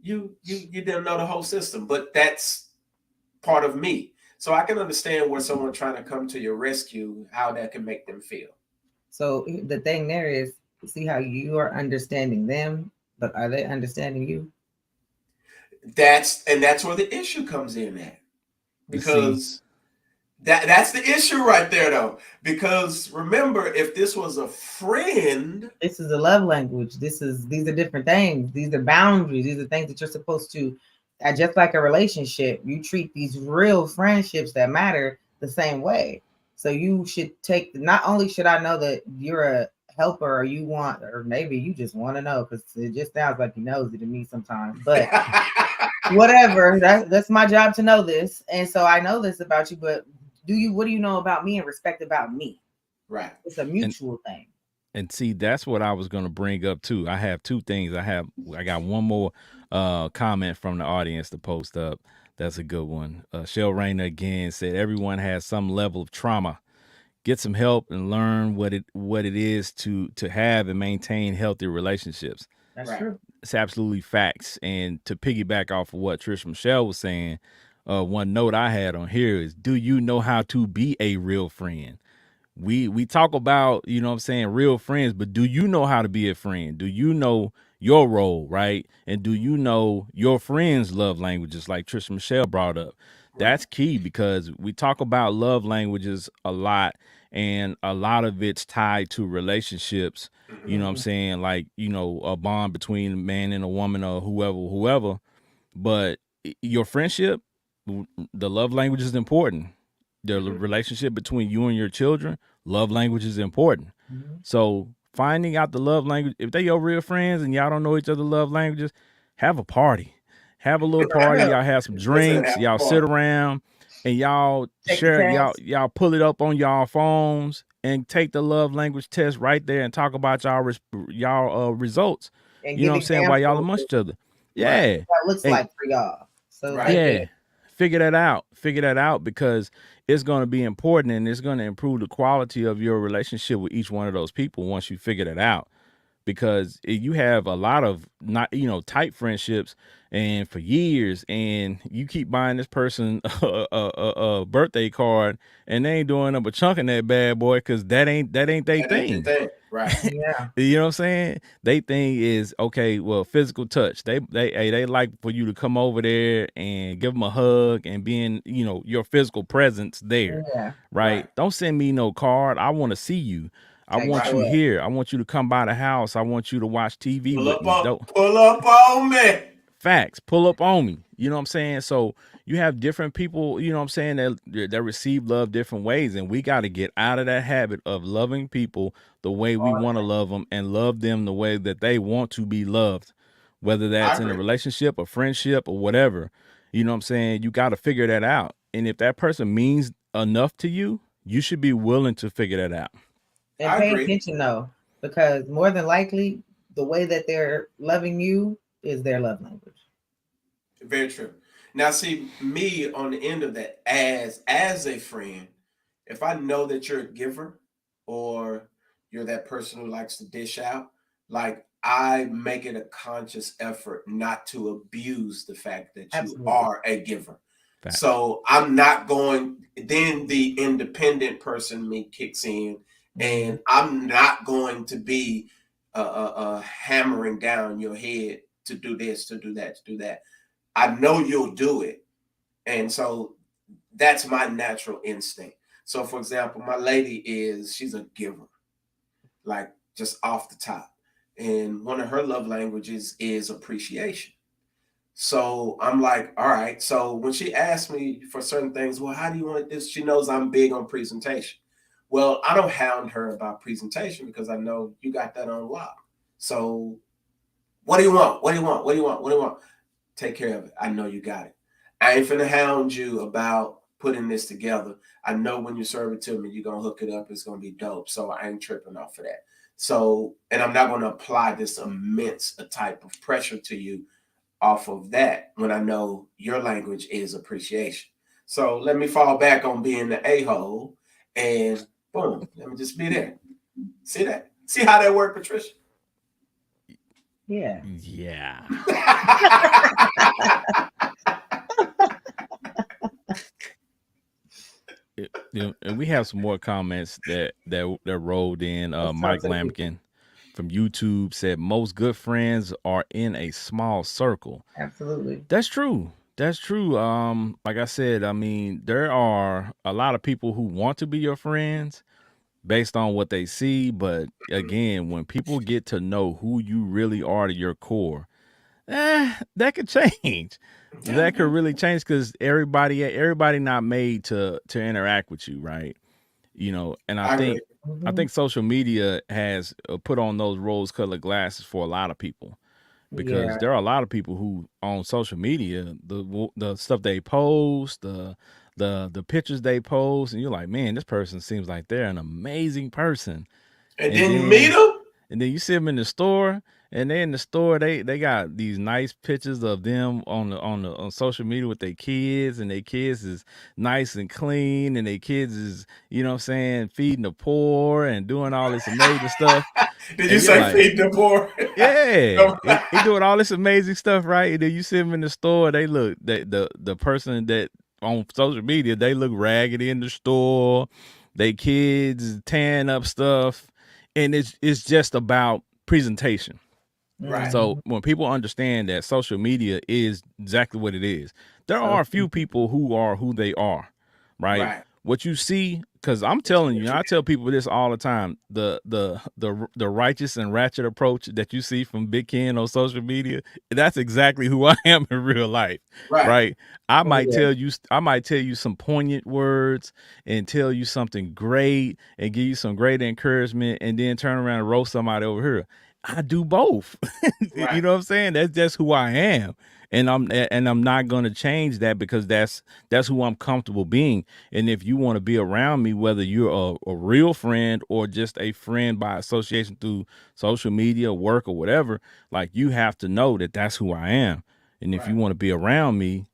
didn't know the whole system, but that's part of me. So I can understand where someone trying to come to your rescue, how that can make them feel. So the thing there is, see how you are understanding them, but are they understanding you? That's where the issue comes in at. Because that's the issue right there though. Because remember, if this was a friend, this is a love language. These are different things. These are boundaries. These are things that you're supposed to, just like a relationship, you treat these real friendships that matter the same way. So you should take, not only should I know that you're a helper or you want, or maybe you just want to know, because it just sounds like he knows it to me sometimes, but whatever, that's my job to know this. And so I know this about you, but what do you know about me and respect about me? Right. It's a mutual thing. And see, that's what I was going to bring up too. I have two things. I got one more comment from the audience to post up. That's a good one. Shell Rayner again said, everyone has some level of trauma. Get some help and learn what it is to have and maintain healthy relationships. That's true. It's absolutely facts. And to piggyback off of what Trish Michelle was saying, one note I had on here is, do you know how to be a real friend? We talk about, you know what I'm saying, real friends, but do you know how to be a friend? Do you know your role, right? And do you know your friends' love languages, like Trisha Michelle brought up? That's key, because we talk about love languages a lot, and a lot of it's tied to relationships. You know what I'm saying? Like, you know, a bond between a man and a woman or whoever. But your friendship, the love language is important. The relationship between you and your children, love language is important. So finding out the love language, if they your real friends and y'all don't know each other love languages, have a party. Have a little party. Y'all have some drinks. Y'all sit around and y'all share. Y'all pull it up on y'all phones and take the love language test right there and talk about y'all results. And you know what I'm saying? While y'all amongst each other. Yeah. What that looks like for y'all. So yeah. Figure that out, because it's going to be important, and it's going to improve the quality of your relationship with each one of those people once you figure that out. because you have a lot of not tight friendships and for years, and you keep buying this person a birthday card, and they ain't doing up a chunk in that bad boy because that ain't they That ain't the thing. thing. Right. Yeah. You know what I'm saying? They thing is okay. Well, physical touch. They like for you to come over there and give them a hug and being your physical presence there, Yeah. right? Right. Don't send me no card. I want to see you. I Take want Right. you care. here. I want you to come by the house. I want you to watch TV with me. Don't Pull up on me. facts pull up on me. You know what I'm saying? So you have different people, you know what I'm saying, that receive love different ways, and we got to get out of that habit of loving people the way we All want to the love them and love them the way that they want to be loved, whether I that's in a agree. relationship, a friendship, or whatever. You know what I'm saying? You got to figure that out. And if that person means enough to you, you should be willing to figure that out. And I pay agree. attention though, because more than likely, the way that they're loving you is their love language. Very true. Now, see me on the end of that as a friend. If I know that you're a giver, or you're that person who likes to dish out, like I make it a conscious effort not to abuse the fact that you Absolutely. are a giver. Facts. So I'm not going. Then the independent person me kicks in, Mhm. and I'm not going to be hammering down your head to do this, to do that, to do that. I know you'll do it. And so that's my natural instinct. So, for example, my lady she's a giver, like just off the top. And one of her love languages is appreciation. So I'm like, all right. So when she asks me for certain things, well, how do you want this? She knows I'm big on presentation. Well, I don't hound her about presentation because I know you got that on lock. So what do you want? What do you want? What do you want? What do you want? Take care of it. I know you got it. I ain't finna hound you about putting this together. I know when you serve it to me, you're gonna hook it up. It's gonna be dope. So I ain't tripping off of that. So, and I'm not gonna apply this immense a type of pressure to you off of that when I know your language is appreciation. So let me fall back on being the a-hole, and boom, let me just be there. See that? See how that worked, Patricia? Yeah. Yeah. And we have some more comments that rolled in. Let's talk Mike to the people. Lampkin from YouTube said most good friends are in a small circle. Absolutely. That's true. That's true. Like I said, I mean, there are a lot of people who want to be your friends based on what they see, but again, when people get to know who you really are to your core, that could change. Yeah, That could really change because everybody not made to interact with you, right? And I I agree. think I Hmm. think social media has put on those rose-colored glasses for a lot of people because Yeah. there are a lot of people who on social media the stuff they post, the pictures they post, and you're like, man, this person seems like they're an amazing person, And and then you meet then them. you see them in the store, and they in the store they got these nice pictures of them on social media with their kids, and their kids is nice and clean, and their kids is what I'm saying, feeding the poor and doing all this amazing stuff, Did you and you're say like, feed the poor? yeah, he doing all this amazing stuff, right? And then you see him in the store, they look the person that on social media, they look raggedy in the store, they kids tearing up stuff, and it's just about presentation. Right, So Hmm. when people understand that social media is exactly what it is, there So are a few people who are who they are, right? right. What you see, because I'm It's telling you, and what you I tell people this all the time: the righteous and ratchet approach that you see from Big Ken on social media, that's exactly who I am in real life, right. right? I oh might yeah. tell you some poignant words and tell you something great and give you some great encouragement, and then turn around and roast somebody over here. I do both. You Right. know what I'm saying? That's just who I am. And I'm not gonna change that because that's who I'm comfortable being. And if you want to be around me, whether you're a real friend or just a friend by association through social media, work, or whatever, like you have to know that that's who I am. And if you Right. want to be around me,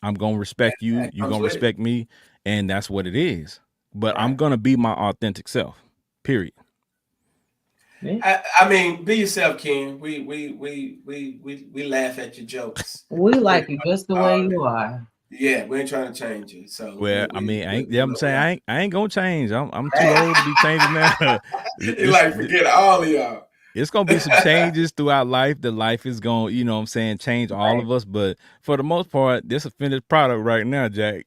I'm gonna That, respect you. that You're comes gonna with it. respect me, and that's what it is. But I'm Right. gonna be my authentic self. Period. I mean, be yourself, Ken. We laugh at your jokes. We We like you just the way you are. Yeah, we ain't trying to change you. So Well, I mean, I'm saying we I ain't gonna change. I'm too old to be changing now. you like forget all of y'all. It's gonna be some changes throughout life. The life is gonna, you know what I'm saying, change all Right. of us. But for the most part, this a finished product right now, Jack.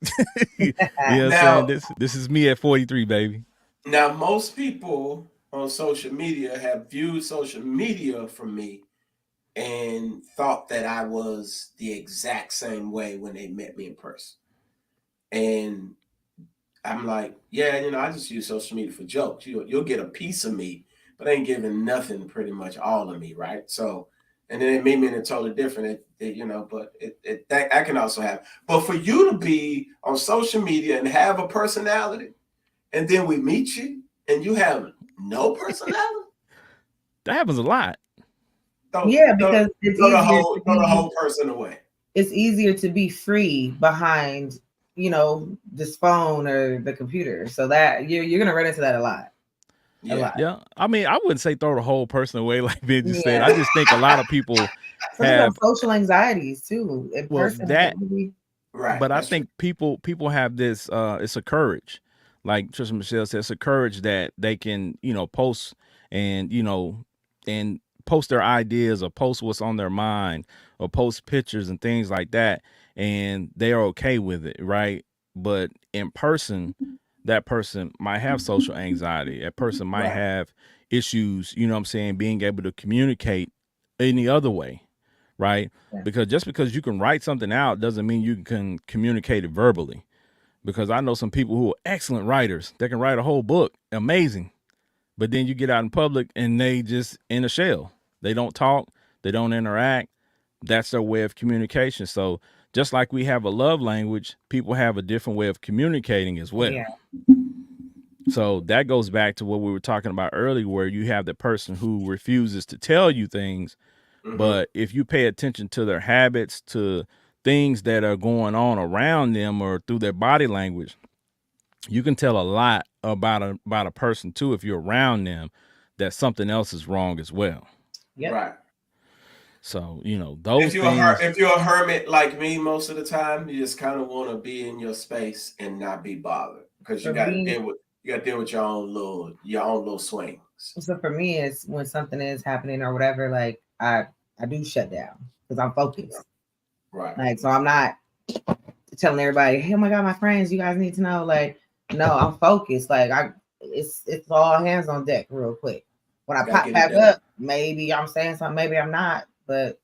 You know what I'm saying? Now, This is me at 43, baby. now most people on social media have viewed social media from me and thought that I was the exact same way when they met me in person. And I'm like, yeah, I just use social media for jokes. You'll get a piece of me, but I ain't giving nothing, pretty much all of me, right? So, and then it made me in a totally different, but that can also happen. But for you to be on social media and have a personality, and then we meet you and you have no personality, That happens a lot. Yeah, because it's throw the easier whole to throw the be whole person away. it's easier to be free behind, this phone or the computer. So that you're gonna run into that a lot. A lot. Yeah. I mean, I wouldn't say throw the whole person away like Ben just said. Yeah. I just think a lot of people Some people have have social anxieties too. In well person, that maybe. Right. but I That's true. think people have this it's a courage. Like Trisha Michelle says, it's a courage that they can, post and and post their ideas or post what's on their mind or post pictures and things like that, and they are okay with it, right? But in person, that person might have social anxiety. That person might Right. have issues, you know what I'm saying, being able to communicate any other way, right? Yeah. Because just because you can write something out doesn't mean you can communicate it verbally. Because I know some people who are excellent writers. They can write a whole book, amazing. But then you get out in public and they just in a shell. They don't talk, they don't interact. That's their way of communication. So just like we have a love language, people have a different way of communicating as well. Yeah. So that goes back to what we were talking about earlier, where you have the person who refuses to tell you things. Mhm. But if you pay attention to their habits, to things that are going on around them or through their body language, you can tell a lot about a person too if you're around them that something else is wrong as well. Yep. Right. So, those If things. you're a hermit like me, most of the time, you just kind of want to be in your space and not be bothered because you For got to me, deal with your own little swings. so for me, it's when something is happening or whatever, like I do shut down because I'm focused. Right. Like, so I'm not telling everybody, hey, oh my God, my friends, you guys need to know. Like, no, I'm focused. Like it's all hands on deck real quick. When I pop back up, maybe I'm saying something, maybe I'm not, but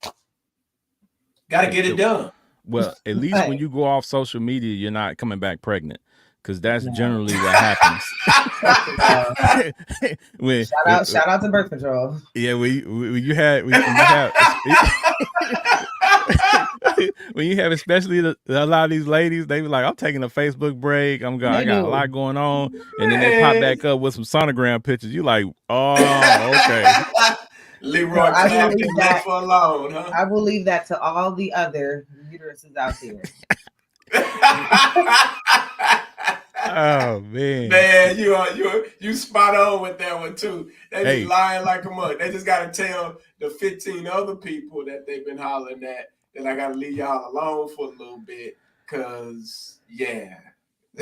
gotta get it done. Well, at least when you go off social media, you're not coming back pregnant, because that's No. generally what happens. Shout out to birth control. Yeah, when you have when you have especially a lot of these ladies, they be like, I'm taking a Facebook break. I got a lot going on. And then they pop back up with some sonogram pictures. You like, oh, okay. Leroy clapped his leg for alone, huh? I will leave that to all the other uteruses out there. Oh man, you spot on with that one too. They be lying like a mug. They just gotta tell the 15 other people that they've been hollering at that I gotta leave y'all alone for a little bit, cause yeah.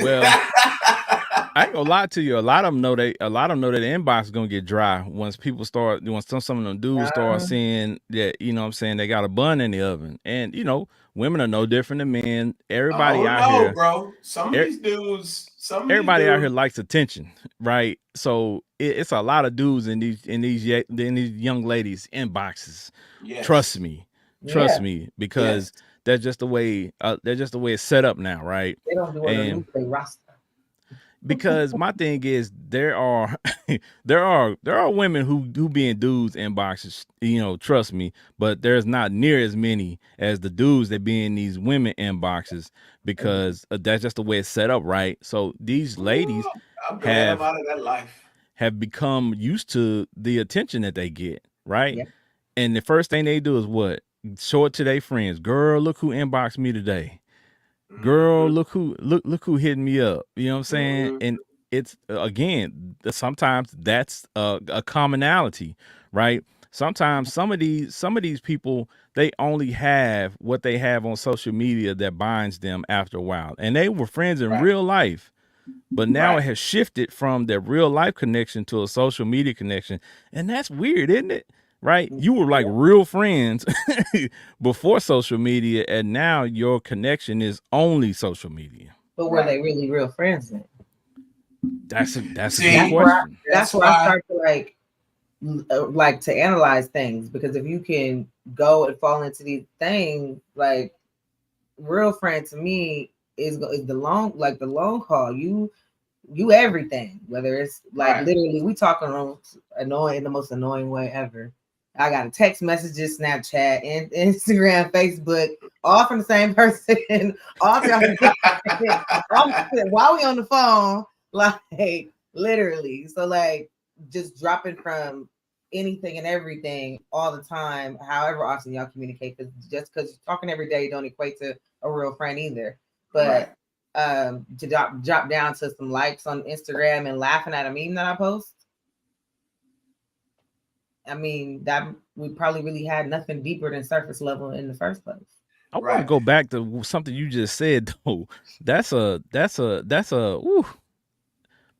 Well, I ain't gonna lie to you. A lot of them know that the inbox is gonna get dry once people start doing some of them dudes start seeing that, you know what I'm saying, they got a bun in the oven. And women are no different than men. Everybody out here, bro. Some of these dudes, everybody out here likes attention, right? So it's a lot of dudes in these young ladies' inboxes. Yes. Trust me, because that's just the way it's set up now, right? They don't do it they roster. Because my thing is there are women who be in dudes inboxes, trust me, but there's not near as many as the dudes that be in these women inboxes, because that's just the way it's set up, right? So these ladies I'm out of that life. Have become used to the attention that they get, right? Yeah. And the first thing they do is what? Show it to their friends. Girl, look who inboxed me today. Girl, look who hit me up. You know what I'm saying? it's again, sometimes that's a commonality, right? Sometimes some of these people, they only have what they have on social media that binds them after a while, and they were friends in Right. real life. But now Right. it has shifted from their real life connection to a social media connection. And that's weird, isn't it? Right? You were like real friends before social media, and now your connection is only social media. But were they really real friends then? That's a good See, question. That's where I start to like to analyze things, because if you can go and fall into these things, like real friend to me is the long haul. You everything, whether it's like Right. literally we talking on annoying in the most annoying way ever. I got a text messages, Snapchat, and Instagram, Facebook, all from the same person, all from while we on the phone, like literally. So like just dropping from anything and everything all the time, however often y'all communicate, because just because you're talking every day don't equate to a real friend either. But to drop down to some likes on Instagram and laughing at a meme that I post, I mean, that we probably really had nothing deeper than surface level in the first place. I want to go back to something you just said though. That's a ooh.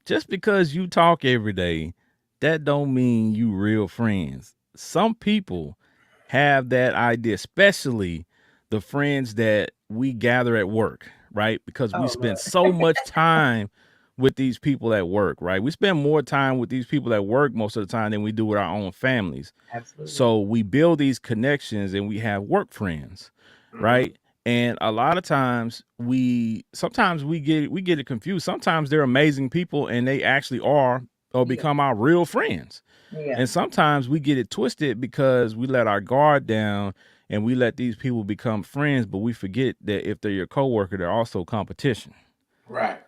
Just because you talk every day, that don't mean you real friends. Some people have that idea, especially the friends that we gather at work, right? Because we spend so much time with these people at work, right? We spend more time with these people at work most of the time than we do with our own families. Absolutely. So we build these connections and we have work friends, right? And a lot of times sometimes we get it confused. Sometimes they're amazing people and they actually are or become our real friends. Yeah. And sometimes we get it twisted because we let our guard down and we let these people become friends, but we forget that if they're your coworker, they're also competition. Right.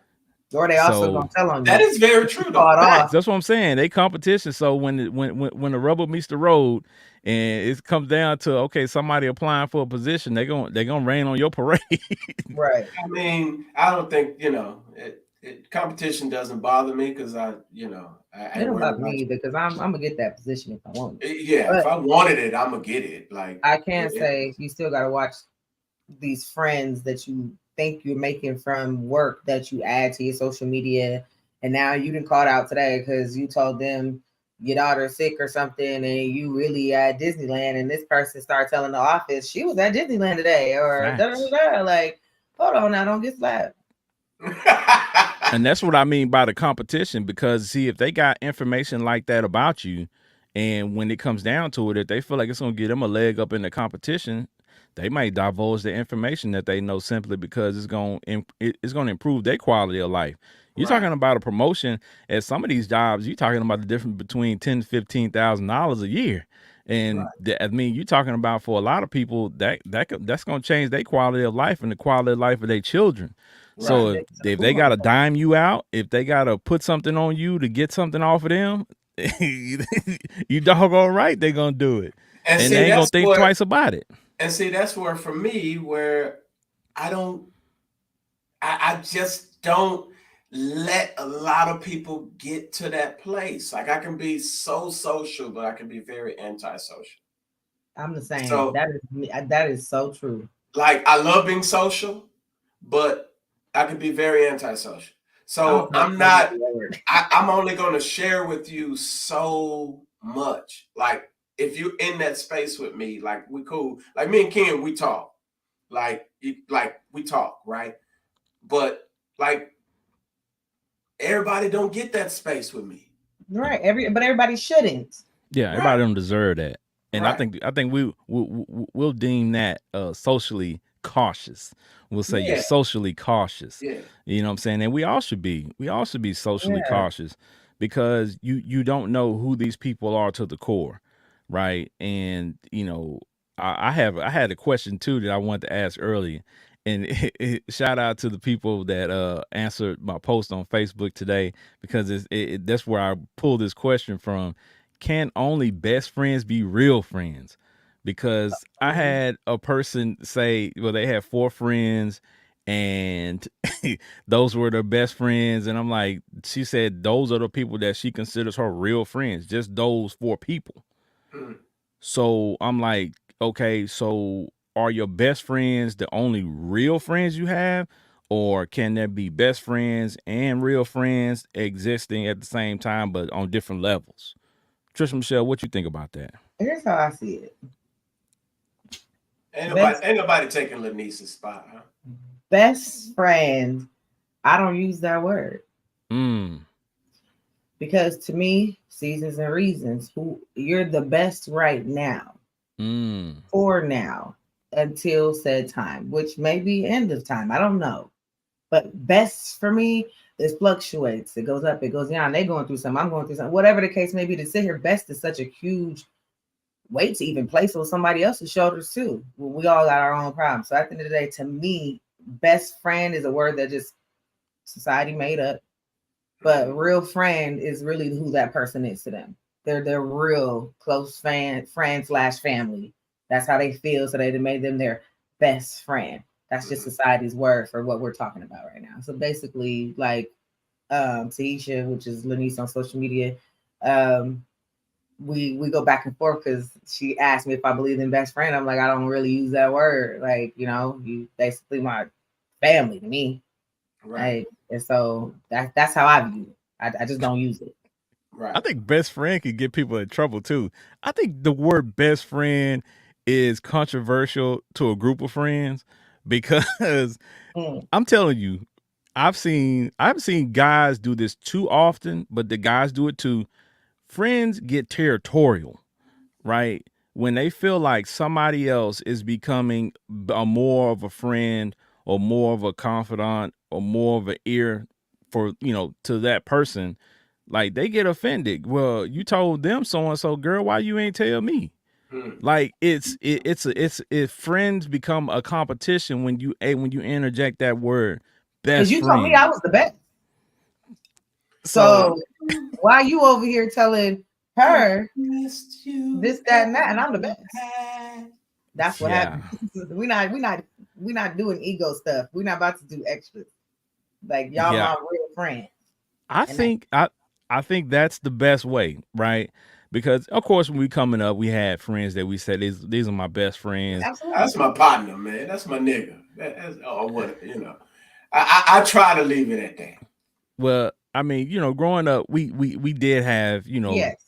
Or they also gonna tell on you. That is very true though. That's what I'm saying. They competition. So when the rubber meets the road and it comes down to, okay, somebody applying for a position, they're gonna rain on your parade. Right. I mean, I don't think, competition doesn't bother me because I It don't bother me either, because I'm gonna get that position if I want it. Yeah, but if I wanted it, I'm gonna get it. Like I can say you still gotta watch these friends that you think you're making from work that you add to your social media, and now you didn't call out today because you told them your daughter's sick or something, and you really at Disneyland, and this person started telling the office she was at Disneyland today, or da, da, da, da. Like, hold on now, don't get slapped. And that's what I mean by the competition, because see, if they got information like that about you, and when it comes down to it, if they feel like it's gonna get them a leg up in the competition, they might divulge the information that they know simply because it's gonna improve their quality of life. You're talking about a promotion at some of these jobs. You're talking about the difference between $10,000 to $15,000 a year, and I mean, you're talking about for a lot of people that's gonna change their quality of life and the quality of life of their children. So if they gotta dime you out, if they gotta put something on you to get something off of them, you doggone right they're gonna do it, and see, they ain't gonna think twice about it. And see, that's where for me, where I just don't let a lot of people get to that place. Like I can be so social, but I can be very antisocial. I'm the same. So that is so true. Like I love being social, but I can be very antisocial. So I'm only going to share with you so much. Like if you're in that space with me, like we cool. Like me and Ken, we talk. Like we talk, right? But like everybody don't get that space with me. Right. But everybody shouldn't. Yeah, everybody don't deserve that. And I think we'll deem that socially cautious. We'll say you're socially cautious. Yeah. You know what I'm saying? And we all should be. We all should be socially cautious, because you don't know who these people are to the core, right? And I had a question too that I wanted to ask earlier. And shout out to the people that answered my post on Facebook today, because that's where I pulled this question from. Can only best friends be real friends? Because I had a person say, well, they had 4 friends and those were their best friends. And I'm like, she said those are the people that she considers her real friends, just those 4 people. Mm. So I'm like, okay, so are your best friends the only real friends you have? Or can there be best friends and real friends existing at the same time, but on different levels? Trisha Michelle, what you think about that? Here's how I see it. Ain't nobody taking Lanice's spot, huh? Best friend, I don't use that word. Because to me, seasons and reasons, who you're the best right now. For now, until said time, which may be end of time. I don't know. But best for me, it fluctuates. It goes up, it goes down. They're going through something, I'm going through something. Whatever the case may be, to sit here, best is such a huge weight to even place on somebody else's shoulders too. We all got our own problems. So at the end of the day, to me, best friend is a word that just society made up. But real friend is really who that person is to them. They're their real close friend / family. That's how they feel. So they made them their best friend. That's just society's word for what we're talking about right now. So basically, like Taisha, which is Lanice on social media, we go back and forth because she asked me if I believe in best friend. I'm like, I don't really use that word. Like, you basically my family to me. Right. Like, and so that's how I view it. I just don't use it. Right. I think best friend can get people in trouble too. I think the word best friend is controversial to a group of friends because I'm telling you, I've seen guys do this too often, but the guys do it too. Friends get territorial, right? When they feel like somebody else is becoming more of a friend or more of a confidant or more of an ear for, to that person, like they get offended. Well, you told them so and so, girl, why you ain't tell me? Like it's friends become a competition when you interject that word best friend. Because you told me I was the best. So why you over here telling her this, that, and that, and I'm the best? That's what happens. We're not doing ego stuff. We're not about to do extras. Like y'all my real friend. I think that's the best way, right? Because of course when we coming up, we had friends that we said these are my best friends. Absolutely. That's my partner, man. That's my nigga. That's what I try to leave it at that. Well, I mean, growing up, we did have,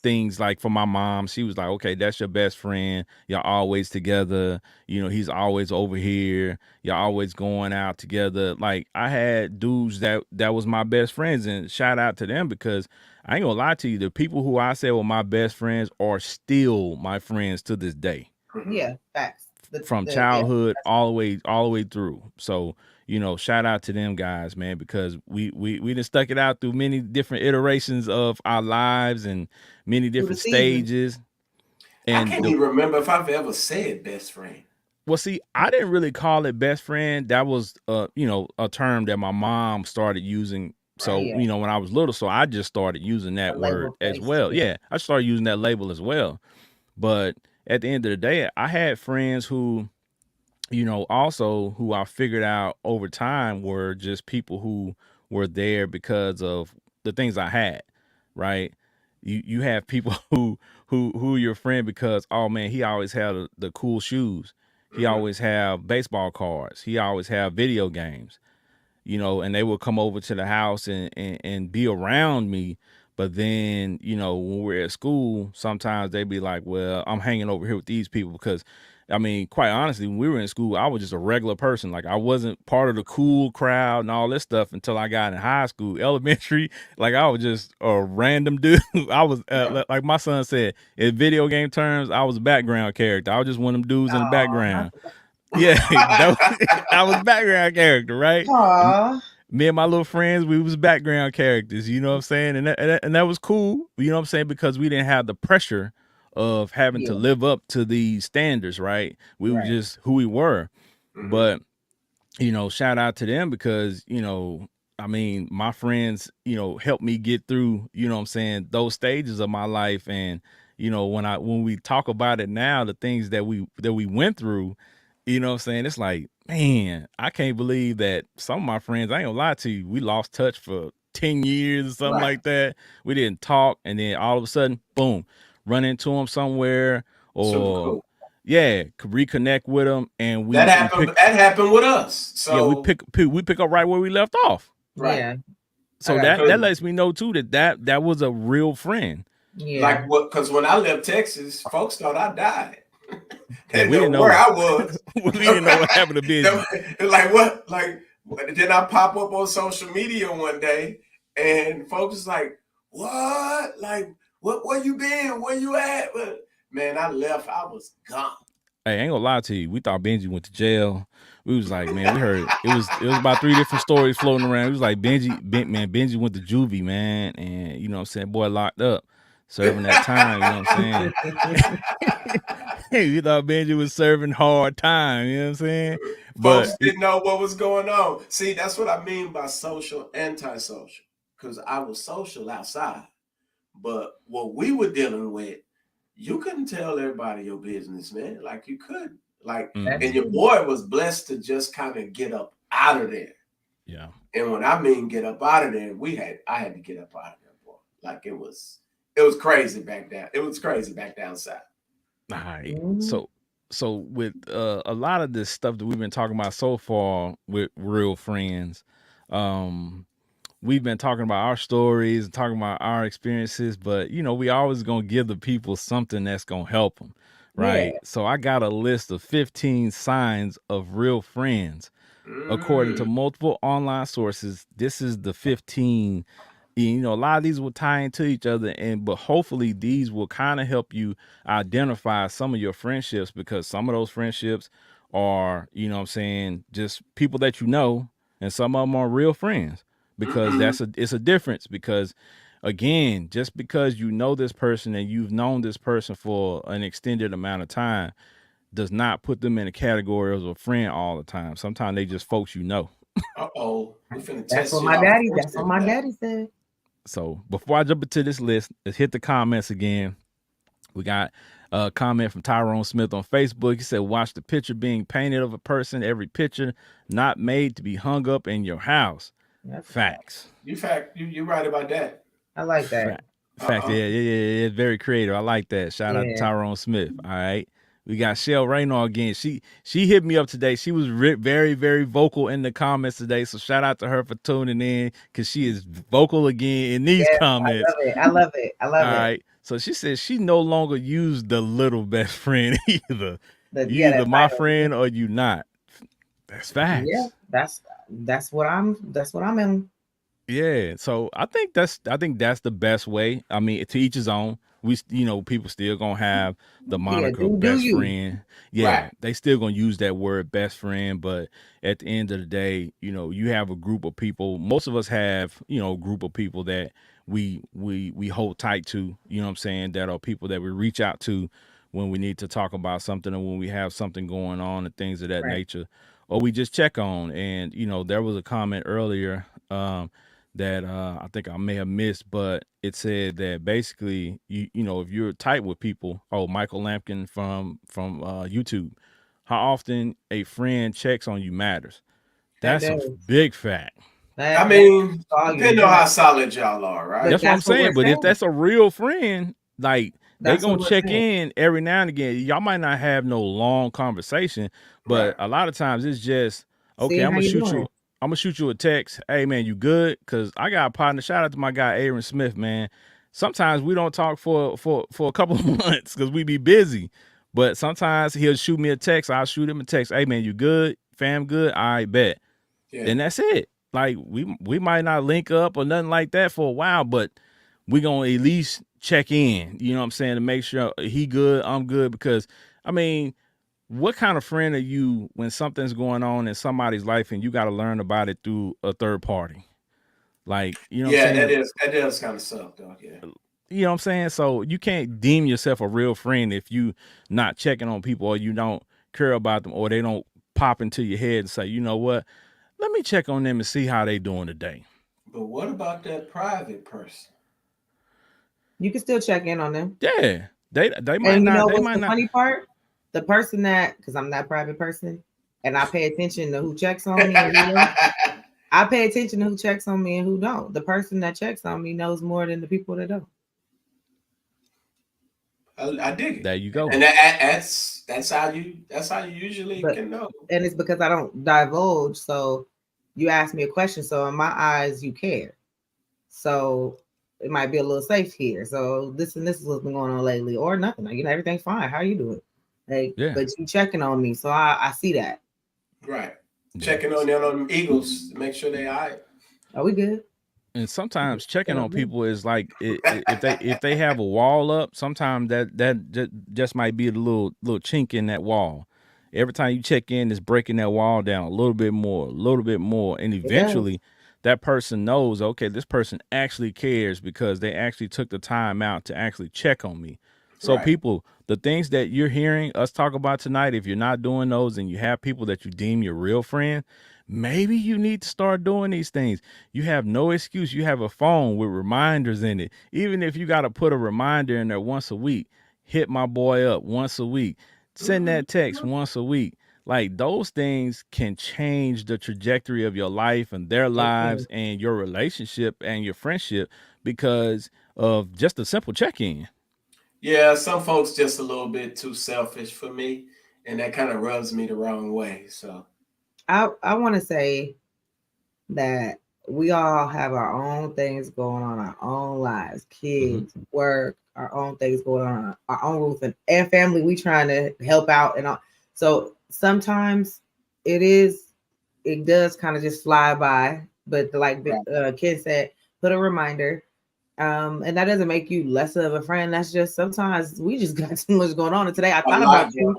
things like for my mom, she was like, okay, that's your best friend. Y'all always together. He's always over here. Y'all always going out together. Like I had dudes that was my best friends, and shout out to them because I ain't gonna lie to you. The people who I said were my best friends are still my friends to this day. Yeah, facts. From childhood all the way through. So, shout out to them guys, man, because we done stuck it out through many different iterations of our lives and many different stages. And I can't even remember if I've ever said best friend. Well, see, I didn't really call it best friend. That was a term that my mom started using. So, when I was little, so I just started using that word as well. Yeah, I started using that label as well. But at the end of the day, I had friends who, also who I figured out over time were just people who were there because of the things I had, right? You have people who are your friend because, oh man, he always had the cool shoes. He always have baseball cards. He always have video games, and they would come over to the house and be around me. But then, when we're at school, sometimes they'd be like, well, I'm hanging over here with these people because, I mean, quite honestly, when we were in school, I was just a regular person. Like I wasn't part of the cool crowd and all this stuff until I got in high school. Elementary, like I was just a random dude. I was, like my son said, in video game terms, I was a background character. I was just one of them dudes in the background. Yeah, I was background character, right? Me and my little friends, we was background characters, you know what I'm saying? And that was cool, you know what I'm saying? Because we didn't have the pressure of having to live up to these standards, right? We were just who we were. But, shout out to them because, I mean, my friends, helped me get through, you know what I'm saying, those stages of my life. And, when we talk about it now, the things that we went through, You know what I'm saying? It's like, man, I can't believe that some of my friends, I ain't gonna lie to you, we lost touch for 10 years or something Right. like that. We didn't talk, and then all of a sudden, boom, run into them somewhere, Super or cool. yeah, could reconnect with them, and That we happened. pick, That happened with us. yeah, we So pick up right where we left off. right. Yeah. So got that Cause lets me know too that was a real friend. Yeah. like what? Because when I left Texas, folks thought I died. They Yeah, didn't we know didn't where know. I was. We didn't know what happened to Benji. Like what? Like then I pop up on social media one day, and folks is like, "What? Like what? Where you been? Where you at?" Man, I left. I was gone. Hey, I ain't gonna lie to you. We thought Benji went to jail. We was like, man, we heard it was about 3 different stories floating around. It was like Benji went to juvie, man, and you know what I'm saying, boy locked up, serving that time, you know what I'm saying? Hey, we thought Benji was serving hard time, you know what I'm saying? But Folks didn't know what was going on. See, that's what I mean by social, antisocial. Because I was social outside, but what we were dealing with, you couldn't tell everybody your business, man. Like you could, like, That's and your true. boy was blessed to just kind of get up out of there. yeah. And when I mean get up out of there, I had to get up out of there, boy. Like it was crazy back down. It was crazy back down south. All right. Mhm. So with a lot of this stuff that we've been talking about so far with real friends, we've been talking about our stories and talking about our experiences, but you know, we always gonna give the people something that's gonna help them, right? Yeah. So I got a list of 15 signs of real friends. According to multiple online sources, this is the 15. You know, a lot of these will tie into each other, but hopefully these will kind of help you identify some of your friendships, because some of those friendships are, you know what I'm saying, just people that you know, and some of them are real friends, because it's a difference. Because again, just because you know this person and you've known this person for an extended amount of time does not put them in a category as a friend all the time. Sometimes they just folks you know. Uh-oh. We finna That's test what you my out daddy. for That's what friendship my today. daddy said. So before I jump into this list, let's hit the comments again. We got a comment from Tyrone Smith on Facebook. He said, watch the picture being painted of a person, every picture not made to be hung up in your house. That's Facts. You right about that. I like that. Facts. Yeah. It's very creative. I like that. Shout out to Yeah. Tyrone Smith. All right. We got Shell Raynaud again. She hit me up today. She was very, very vocal in the comments today. So shout out to her for tuning in, because she is vocal again in these Yes, comments. I love it. I love All it. right. So she says she no longer used the little best friend either. The, You yeah, either that my title. friend or you not. That's facts. Yeah, that's what I'm in. Yeah. So I think that's the best way. I mean, to each his own. People still gonna have the Yeah, moniker do best you? friend. Yeah, Right. they still gonna use that word best friend, but at the end of the day, you have a group of people. Most of us have, a group of people that we hold tight to, you know what I'm saying, that are people that we reach out to when we need to talk about something, or when we have something going on and things of that Right. nature, or we just check on. And there was a comment earlier that I think I may have missed, but it said that basically, if you're tight with people, Michael Lampkin from YouTube, how often a friend checks on you matters. That That's a does. big fact. I mean, all you depending on need. how solid y'all are, right? But That's what I'm that's what saying. we're But if saying. that's a real friend, like, they That's gonna what we're check saying. in every now and again. Y'all might not have no long conversation, but Right. a lot of times it's just, okay, Seeing I'm how gonna you shoot doing. you. I'm gonna shoot you a text. Hey man, you good? Cause I got a partner. Shout out to my guy Aaron Smith, man. Sometimes we don't talk for a couple of months because we be busy. But sometimes he'll shoot me a text. I'll shoot him a text. Hey man, you good? Fam good? I bet. Yeah. And that's it. Like we might not link up or nothing like that for a while, but we gonna at least check in. You know what I'm saying, to make sure he good, I'm good. Because I mean, what kind of friend are you when something's going on in somebody's life and you got to learn about it through a third party? Like, you know what I'm saying? That does kind of suck, though. Yeah. You know what I'm saying? So you can't deem yourself a real friend if you not checking on people, or you don't care about them, or they don't pop into your head and say, you know what, let me check on them and see how they doing today. But what about that private person? You can still check in on them. Yeah, they might And you not. know They what's might the not. funny part? the person that, because I'm that private person, and I pay attention to who checks on me and who don't. I pay attention to who checks on me and who don't. The person that checks on me knows more than the people that don't. I dig it. There you go. And that's how you usually But can know. and it's because I don't divulge. So you ask me a question. So in my eyes, you care. So it might be a little safe here. So this and this is what's been going on lately, or nothing. Like, everything's fine. How you doing? Like, Yeah. but you checking on me, so I see that. Right. Yeah. Checking on them Eagles to make sure they all right. Are we good? And sometimes checking on people is like if they have a wall up, sometimes that just might be a little chink in that wall. Every time you check in, it's breaking that wall down a little bit more, and eventually that person knows, okay, this person actually cares because they actually took the time out to actually check on me. So people, the things that you're hearing us talk about tonight, if you're not doing those and you have people that you deem your real friend, maybe you need to start doing these things. You have no excuse. You have a phone with reminders in it. Even if you got to put a reminder in there once a week, hit my boy up once a week, send that text once a week. Like, those things can change the trajectory of your life and their lives and your relationship and your friendship because of just a simple check-in. Yeah, some folks just a little bit too selfish for me, and that kind of rubs me the wrong way. So I want to say that we all have our own things going on, our own lives, kids, work, our own things going on, our own roof, and family. We trying to help out and all. So sometimes it does kind of just fly by. But like Ken said, put a reminder. And that doesn't make you less of a friend. That's just sometimes we just got too much going on. And today I thought about you.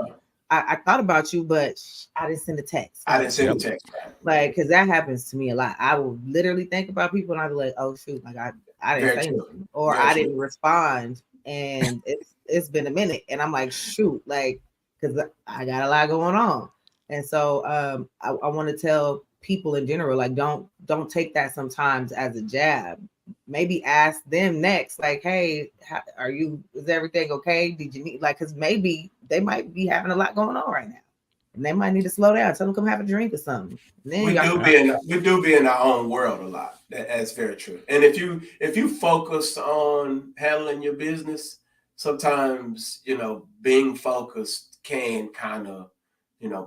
I thought about you, but I didn't send a text. I didn't send a text. Like, because that happens to me a lot. I will literally think about people and I'll be like, oh shoot, like I didn't say anything, or I didn't respond, and it's been a minute, and I'm like, shoot, like, because I got a lot going on. And so I want to tell people in general, like, don't take that sometimes as a jab. Maybe ask them next, like, hey, is everything okay? Did you need, like, because maybe they might be having a lot going on right now, and they might need to slow down. Tell them come have a drink or something. And then we do be in our own world a lot. That's very true. And if you focus on handling your business, sometimes being focused can kind of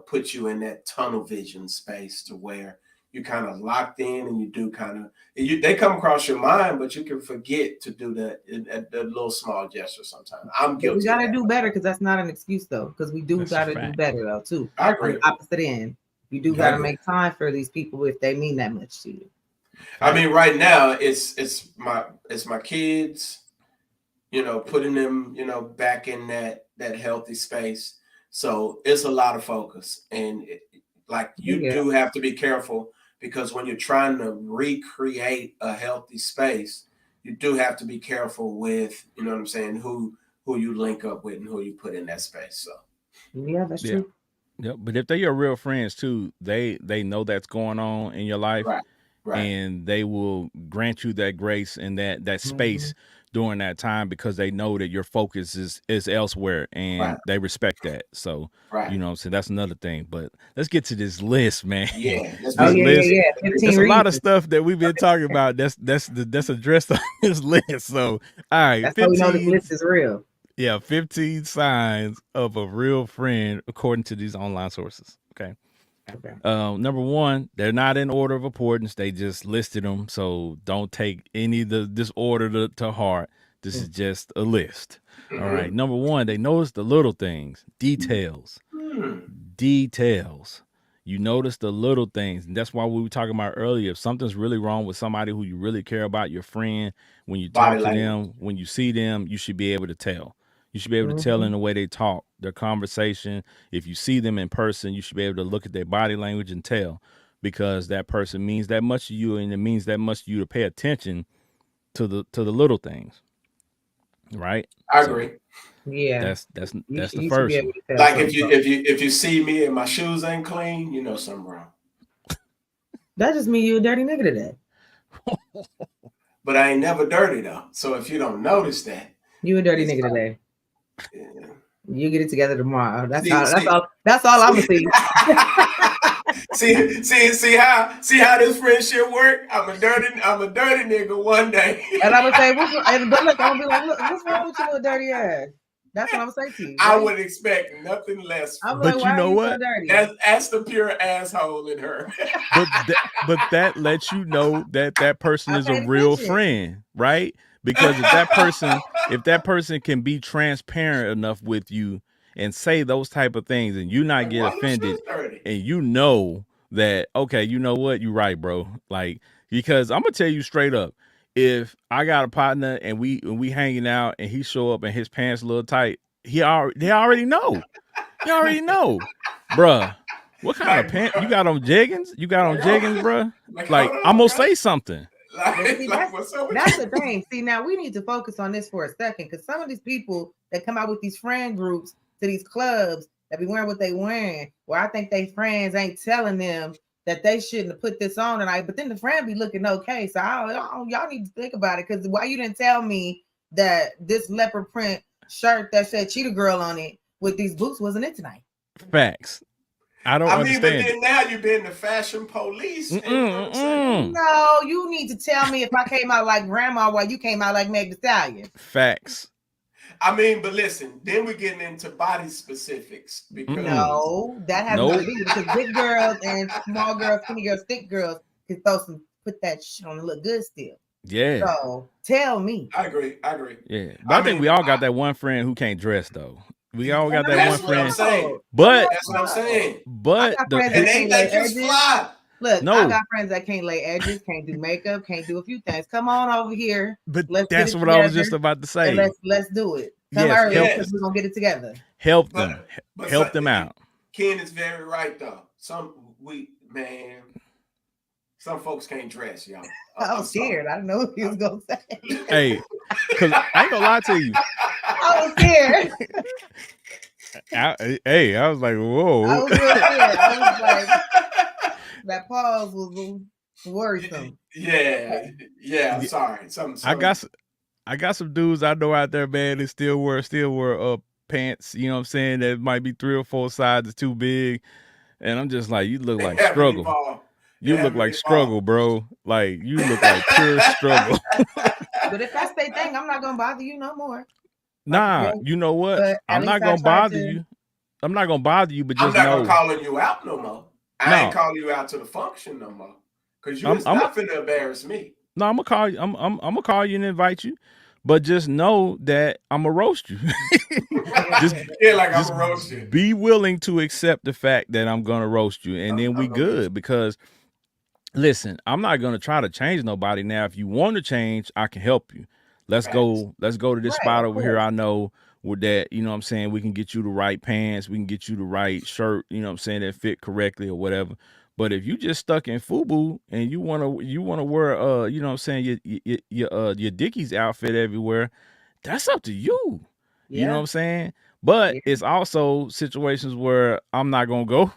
put you in that tunnel vision space to where you're kind of locked in, and you do kind of they come across your mind, but you can forget to do that little small gesture sometimes. I'm guilty. We gotta do better, because that's not an excuse though, because we do gotta do better though too. I agree. On the opposite end, you do gotta make time for these people if they mean that much to you. I mean, right now it's my kids, putting them back in that healthy space. So it's a lot of focus, and you do have to be careful, because when you're trying to recreate a healthy space, you do have to be careful with, what I'm saying, who you link up with and who you put in that space. So yeah, that's true. Yeah, but if they're your real friends too, they know that's going on in your life, right. And they will grant you that grace and that space during that time, because they know that your focus is elsewhere, and they respect that. So so that's another thing. But let's get to this list, man. Yeah. Yeah. There's a lot of stuff that we've been talking about that's addressed on this list. So all right, that's 15, how we know this list is real. Yeah, 15 signs of a real friend according to these online sources. Okay. Number one, they're not in order of importance. They just listed them, so don't take any of this order to heart. This is just a list. All right. Number one, they notice the little things, details. Details. You notice the little things, and that's why we were talking about earlier. If something's really wrong with somebody who you really care about, your friend, when you talk to them, when you see them, you should be able to tell. You should be able to tell in the way they talk, their conversation. If you see them in person, you should be able to look at their body language and tell, because that person means that much to you, and it means that much to you to pay attention to the little things. Right? I agree. Yeah, that's the first one. Like if you see me and my shoes ain't clean, you know something wrong. That just means you a dirty nigga today. But I ain't never dirty though. So if you don't notice that, you a dirty nigga today. Yeah. You get it together tomorrow. That's See, all. That's see. all. That's all I'm gonna see. see how this friendship work? I'm a dirty nigga one day. And I'm gonna say, but look, I'm gonna be like, look, what's wrong with your little dirty ass? That's what I'm gonna say to you. I would expect nothing less. I'm But like, you why know are you what? so dirty? That's the pure asshole in her. But that lets you know that person I is a paid real attention. friend, right? Because if that person can be transparent enough with you and say those type of things and you not Like, get why your offended shoes dirty? and you know that, okay, you know what, you're right, bro. Like, because I'm gonna tell you straight up, if I got a partner and we hanging out and he show up and his pants a little tight, they already know. He already know, bruh. What kind of Like, pants bruh. you got on jeggings? You got on Like, jeggings, bruh? hold I'm on, gonna bruh. say something. But see, Like, what's up with that's you? the thing. See, now we need to focus on this for a second, because some of these people that come out with these friend groups to these clubs that be wearing what they wearing, where I think they friends ain't telling them that they shouldn't have put this on tonight, but then the friend be looking okay. So y'all need to think about it, because why you didn't tell me that this leopard print shirt that said Cheetah Girl on it with these boots wasn't it tonight? Facts. I don't I mean, but understand. then now you've been the fashion police. And you know what I'm saying? No, you need to tell me if I came out like grandma while you came out like Meg Thee Stallion. Facts. I mean, but listen, then we're getting into body specifics because No, that has nothing to do with it, because big girls and small girls, skinny girls, thick girls can put that shit on and look good still. Yeah. So tell me. I agree. Yeah. But I think we all got that one friend who can't dress though. We all got that That's one what I'm friend. saying. But That's what I'm saying. But I got friends that And they can't lay think it's edges. fly. Look, No. I got friends that can't lay edges, can't do makeup, can't do a few things. Come on over here. But Let's that's get it what I was together, just about to say. and let's do it. Come Yes, early, help because we're gonna get it together. Help them. But Help them out. Ken is very right though. Some folks can't dress, y'all. I was scared. I didn't know what he was gonna say. Hey, because I ain't gonna lie to you. I was scared. I was like, whoa. I was real scared. I was like, that pause was worrisome. Yeah. I'm sorry. I got some dudes I know out there, man, that still wear pants, you know what I'm saying, that might be 3 or 4 sizes too big. And I'm just like, you look like struggle. You look like struggle, bro. Like, you look like pure struggle. But if that's their thing, I'm not gonna bother you no more. Nah, you know what? I'm not gonna bother you. I'm not gonna bother you, but just know. I'm not gonna call you out no more. I ain't calling you out to the function no more. Because you're not finna embarrass me. No, I'm gonna call you. I'm gonna call you and invite you, but just know that I'm gonna roast you. I'm gonna roast you. Be willing to accept the fact that I'm gonna roast you, and then we good. Because listen, I'm not gonna try to change nobody. Now, if you want to change, I can help you. Let's go to this spot over here. I know with that, you know what I'm saying, we can get you the right pants, we can get you the right shirt, you know what I'm saying, that fit correctly or whatever. But if you just stuck in FUBU and you wanna wear you know what I'm saying, your Dickies outfit everywhere, that's up to you. Yeah. You know what I'm saying? But it's also situations where I'm not gonna go,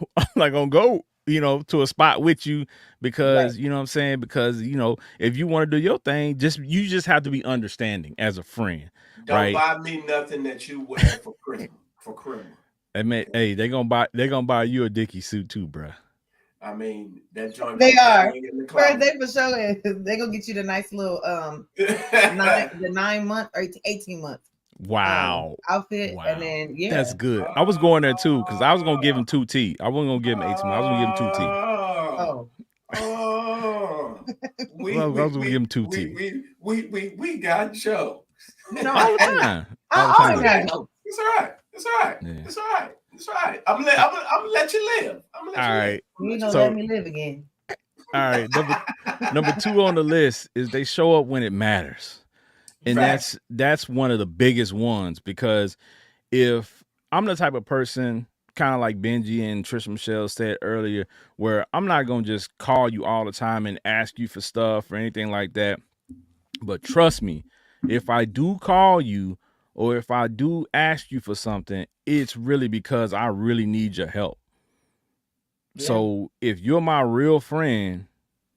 you know, to a spot with you because, you know what I'm saying? Because, you know, if you want to do your thing, you just have to be understanding as a friend. Don't buy me nothing that you wear for Christmas. Hey, they're gonna buy you a Dickie suit too, bro. I mean, that joint. They are. First, they for sure. They gonna get you the nice little the 9 month or 18 months. Wow. Outfit. Wow. And then that's good. I was going there too because I was gonna give him 2T. I wasn't gonna give him 18 months. I was gonna give him 2T. I was gonna give him 2T. We got jokes. No, all the time. It's all right. It's all right. I'm gonna let you live. All right. You gonna let me live again. All right. Number 2 on the list is they show up when it matters. And that's one of the biggest ones, because if I'm the type of person, kind of like Benji and Trisha Michelle said earlier, where I'm not going to just call you all the time and ask you for stuff or anything like that. But trust me, if I do call you or if I do ask you for something, it's really because I really need your help. Yeah. So if you're my real friend,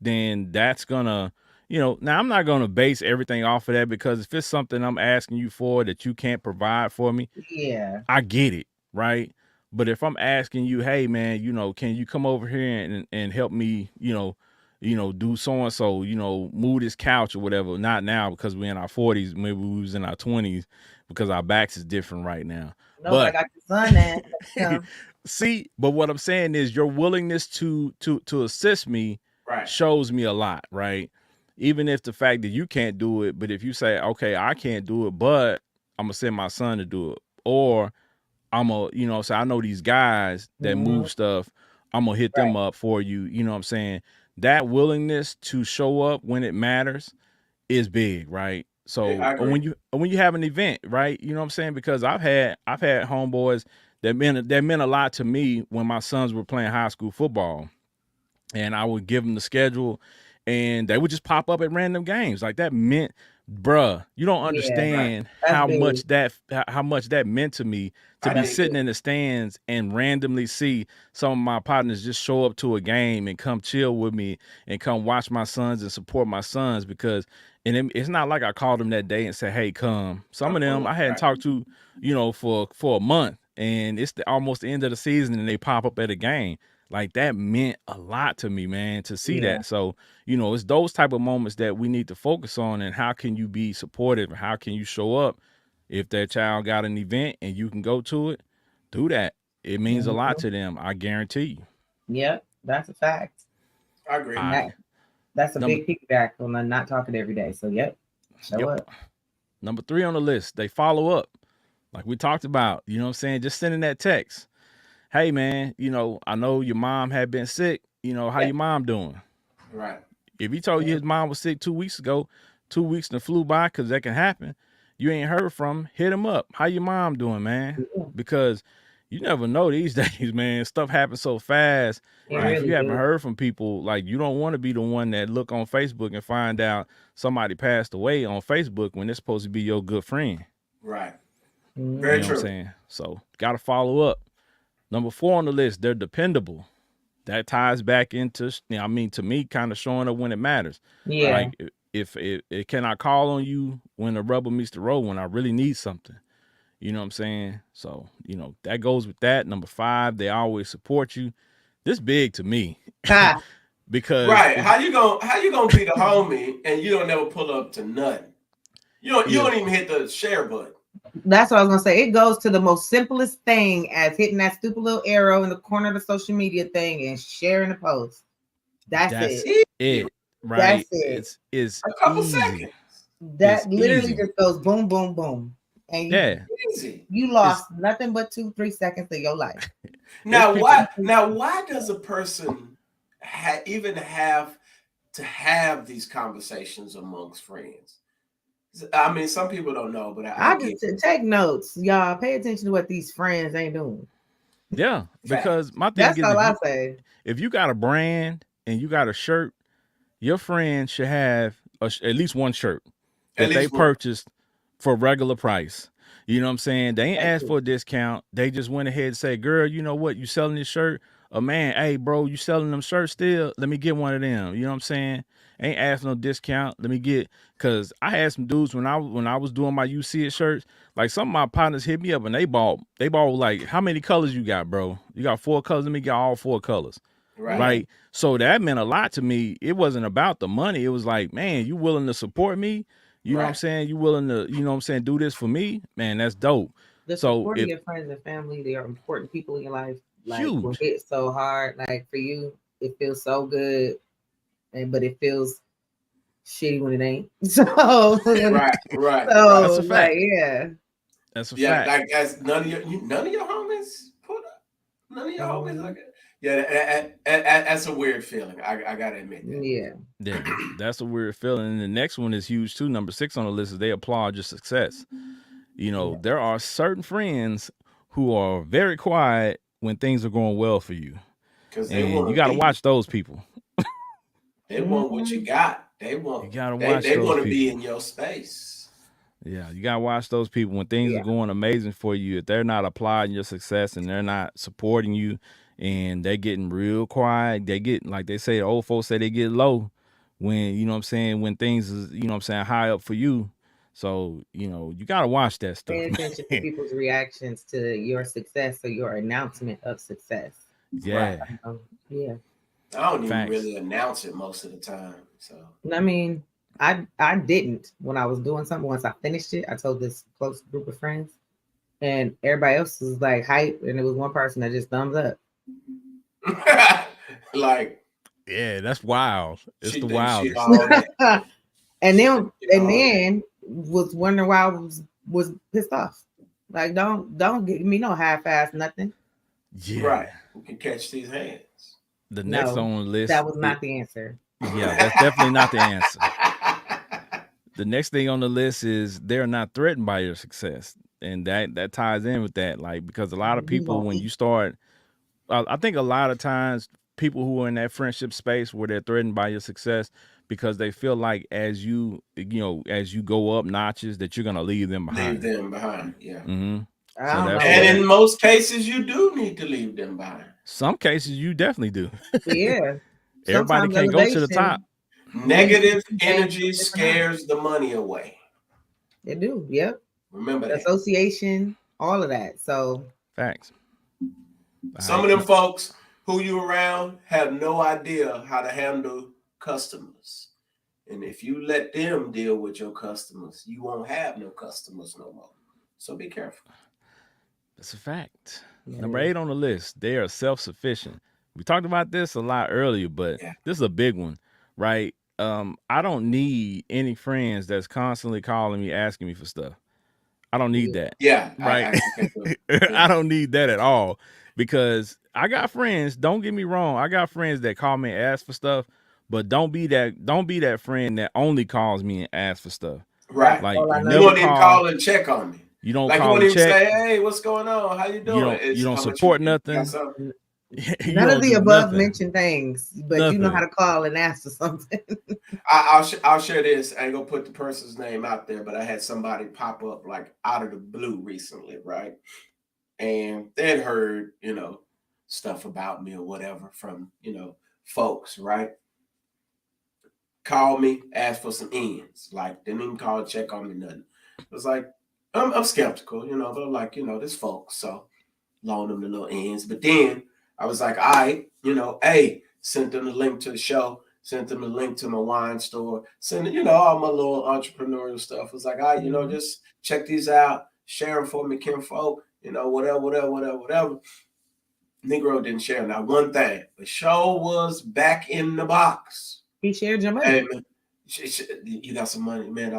then that's gonna, now I'm not going to base everything off of that, because if it's something I'm asking you for that you can't provide for me, Yeah. I get it, right? But if I'm asking you, hey man, can you come over here and help me, do so and so, move this couch or whatever. Not now, because we're in our 40s. Maybe we was in our 20s, because our backs is different right now. No, but I got your son now. See, but what I'm saying is your willingness to assist me Right. shows me a lot, right? Even if the fact that you can't do it, but if you say, okay, I can't do it, but I'm gonna send my son to do it, or I'm gonna, so I know these guys that move stuff, I'm gonna hit them up for you. You know what I'm saying? That willingness to show up when it matters is big, right? So when you have an event, right? You know what I'm saying? Because I've had homeboys that meant a lot to me when my sons were playing high school football, and I would give them the schedule, and they would just pop up at random games. Like, that meant, bruh, you don't understand how much that meant to me, to be sitting in the stands and randomly see some of my partners just show up to a game and come chill with me and come watch my sons and support my sons. Because it's not like I called them that day and said, hey, come. Some of them I hadn't talked to, for a month, and it's almost the end of the season and they pop up at a game. Like, that meant a lot to me, man, to see that. So, it's those type of moments that we need to focus on. And how can you be supportive? How can you show up? If that child got an event and you can go to it, do that. It means a lot to them. I guarantee you. Yep, that's a fact. I agree. That's a big piggyback on not talking every day. So, show up. Number 3 on the list, they follow up. Like we talked about, you know what I'm saying? Just sending that text. Hey man, I know your mom had been sick. How your mom doing? Right. If he told you his mom was sick 2 weeks ago, 2 weeks and flew by, because that can happen. You ain't heard from him, hit him up. How your mom doing, man? Because you never know these days, man. Stuff happens so fast. If you haven't heard from people, like, you don't want to be the one that look on Facebook and find out somebody passed away on Facebook when it's supposed to be your good friend. Right. Very true. What I'm saying? So, got to follow up. Number 4 on the list, they're dependable. That ties back into, to me, kind of showing up when it matters. Yeah. Like, if it can I call on you when the rubber meets the road, when I really need something. You know what I'm saying? So, that goes with that. Number 5, they always support you. This big to me. Because how you gonna be the homie and you don't never pull up to nothing? You don't even hit the share button. That's what I was gonna say. It goes to the most simplest thing as hitting that stupid little arrow in the corner of the social media thing and sharing the post. That's it. Right. That's it. It's a couple easy. seconds. That literally just goes boom, boom, boom. And you lost nothing but 2-3 seconds of your life. Now why does a person even have to have these conversations amongst friends? I mean, some people don't know, but I just take notes, y'all. Pay attention to what these friends ain't doing. Yeah, because my thing that's is, all I say. If you got a brand and you got a shirt, your friend should have at least one shirt that they purchased for regular price. You know what I'm saying? They ain't asked for a discount. They just went ahead and said, girl, you know what? You selling this shirt? Man, hey, bro, you selling them shirts still? Let me get one of them. You know what I'm saying? Ain't asking no discount. Let me get, because I had some dudes when I was doing my UC shirts, like some of my partners hit me up and they bought like, how many colors you got, bro? You got 4 colors? Let me get all 4 colors. Right. So that meant a lot to me. It wasn't about the money. It was like, man, you willing to support me? You know what I'm saying? You willing to, do this for me? Man, that's dope. The support of your friends and family, they are important people in your life. Like, huge. Will hit so hard. Like, for you, it feels so good, but it feels shitty when it ain't. So right. So that's a fact. That's a fact. Like, as none of your homies put up. None of your homies like it. Yeah, that's a weird feeling. I gotta admit that. Yeah, that's a weird feeling. And the next one is huge too. Number 6 on the list is they applaud your success. There are certain friends who are very quiet when things are going well for you, and you got to watch those people. They want what you got. They want. You gotta watch. They want to be in your space. Yeah, you gotta watch those people when things are going amazing for you. If they're not applauding your success and they're not supporting you, and they're getting real quiet, they get, like they say, old folks say, they get low when, you know what I'm saying, when things is, you know what I'm saying, high up for you. So, you know, you gotta watch that stuff, Pay attention to man. people's reactions to your success or your announcement of success. Right. Yeah, Yeah. I don't even facts. really announce it most of the time. So I mean, I didn't when I was doing something. Once I finished it, I told this close group of friends, and everybody else was like hype, and it was one person that just thumbs up. like Yeah, that's wild. It's she the thinks she wildest. all that. and She then thinks she all that. was wondering why I was pissed off. Like don't give me no half ass nothing. Yeah. Right. We can catch these hands. The next No, on the list, that was not the answer. yeah, that's definitely not the answer. The next thing on the list is they're not threatened by your success. And that ties in with that. Like, because a lot of We people, gonna when you eat. start, I think a lot of times people who are in that friendship space where they're threatened by your success because they feel like as you go up notches that you're gonna leave them Leave behind. them behind. Yeah. Mm-hmm. I So don't that's know And what. where in most cases, you do need to leave them behind. some cases you definitely do. Yeah. Everybody Sometimes can't go to the elevation top. leads you Negative to things energy from different eyes. scares the money away. They do. Yep. Remember that. Association, all of that. So Facts. All Some right. of them folks who you around have no idea how to handle customers. And if you let them deal with your customers, you won't have no customers no more. So be careful. That's a fact. Number yeah. 8 on the list, they are self-sufficient. We talked about this a lot earlier, but Yeah. this is a big one, right? I don't need any friends that's constantly calling me, asking me for stuff. I don't need that, Yeah, right? I can do it. Yeah. I don't need that at all because I got friends. Don't get me wrong. I got friends that call me and ask for stuff, but don't be that friend that only calls me and asks for stuff. Right. Like, All I you You know never won't is even call, call and check on me. you don't Like you call won't and even check, say, "Hey, what's going on? How you doing?" you It's don't how much you support got nothing. something. You none of don't the do above nothing. mentioned things, but you know how Nothing. to call and ask for something. I'll share this. I ain't gonna put the person's name out there, but I had somebody pop up like out of the blue recently, right? And they had heard, stuff about me or whatever from, folks, right? Called me, asked for some ends. Like, didn't even call, check on me, nothing. It was like, I'm skeptical, but I'm like, this folks. So loan them the little ends. But then I was like, all right, hey, sent them the link to the show, sent them the link to my wine store, sent, all my little entrepreneurial stuff. It was like, all right, just check these out, share them for me, kinfolk, whatever. Negro didn't share not one thing. The show was back in the box. He shared your money. Hey, man, you got some money, man.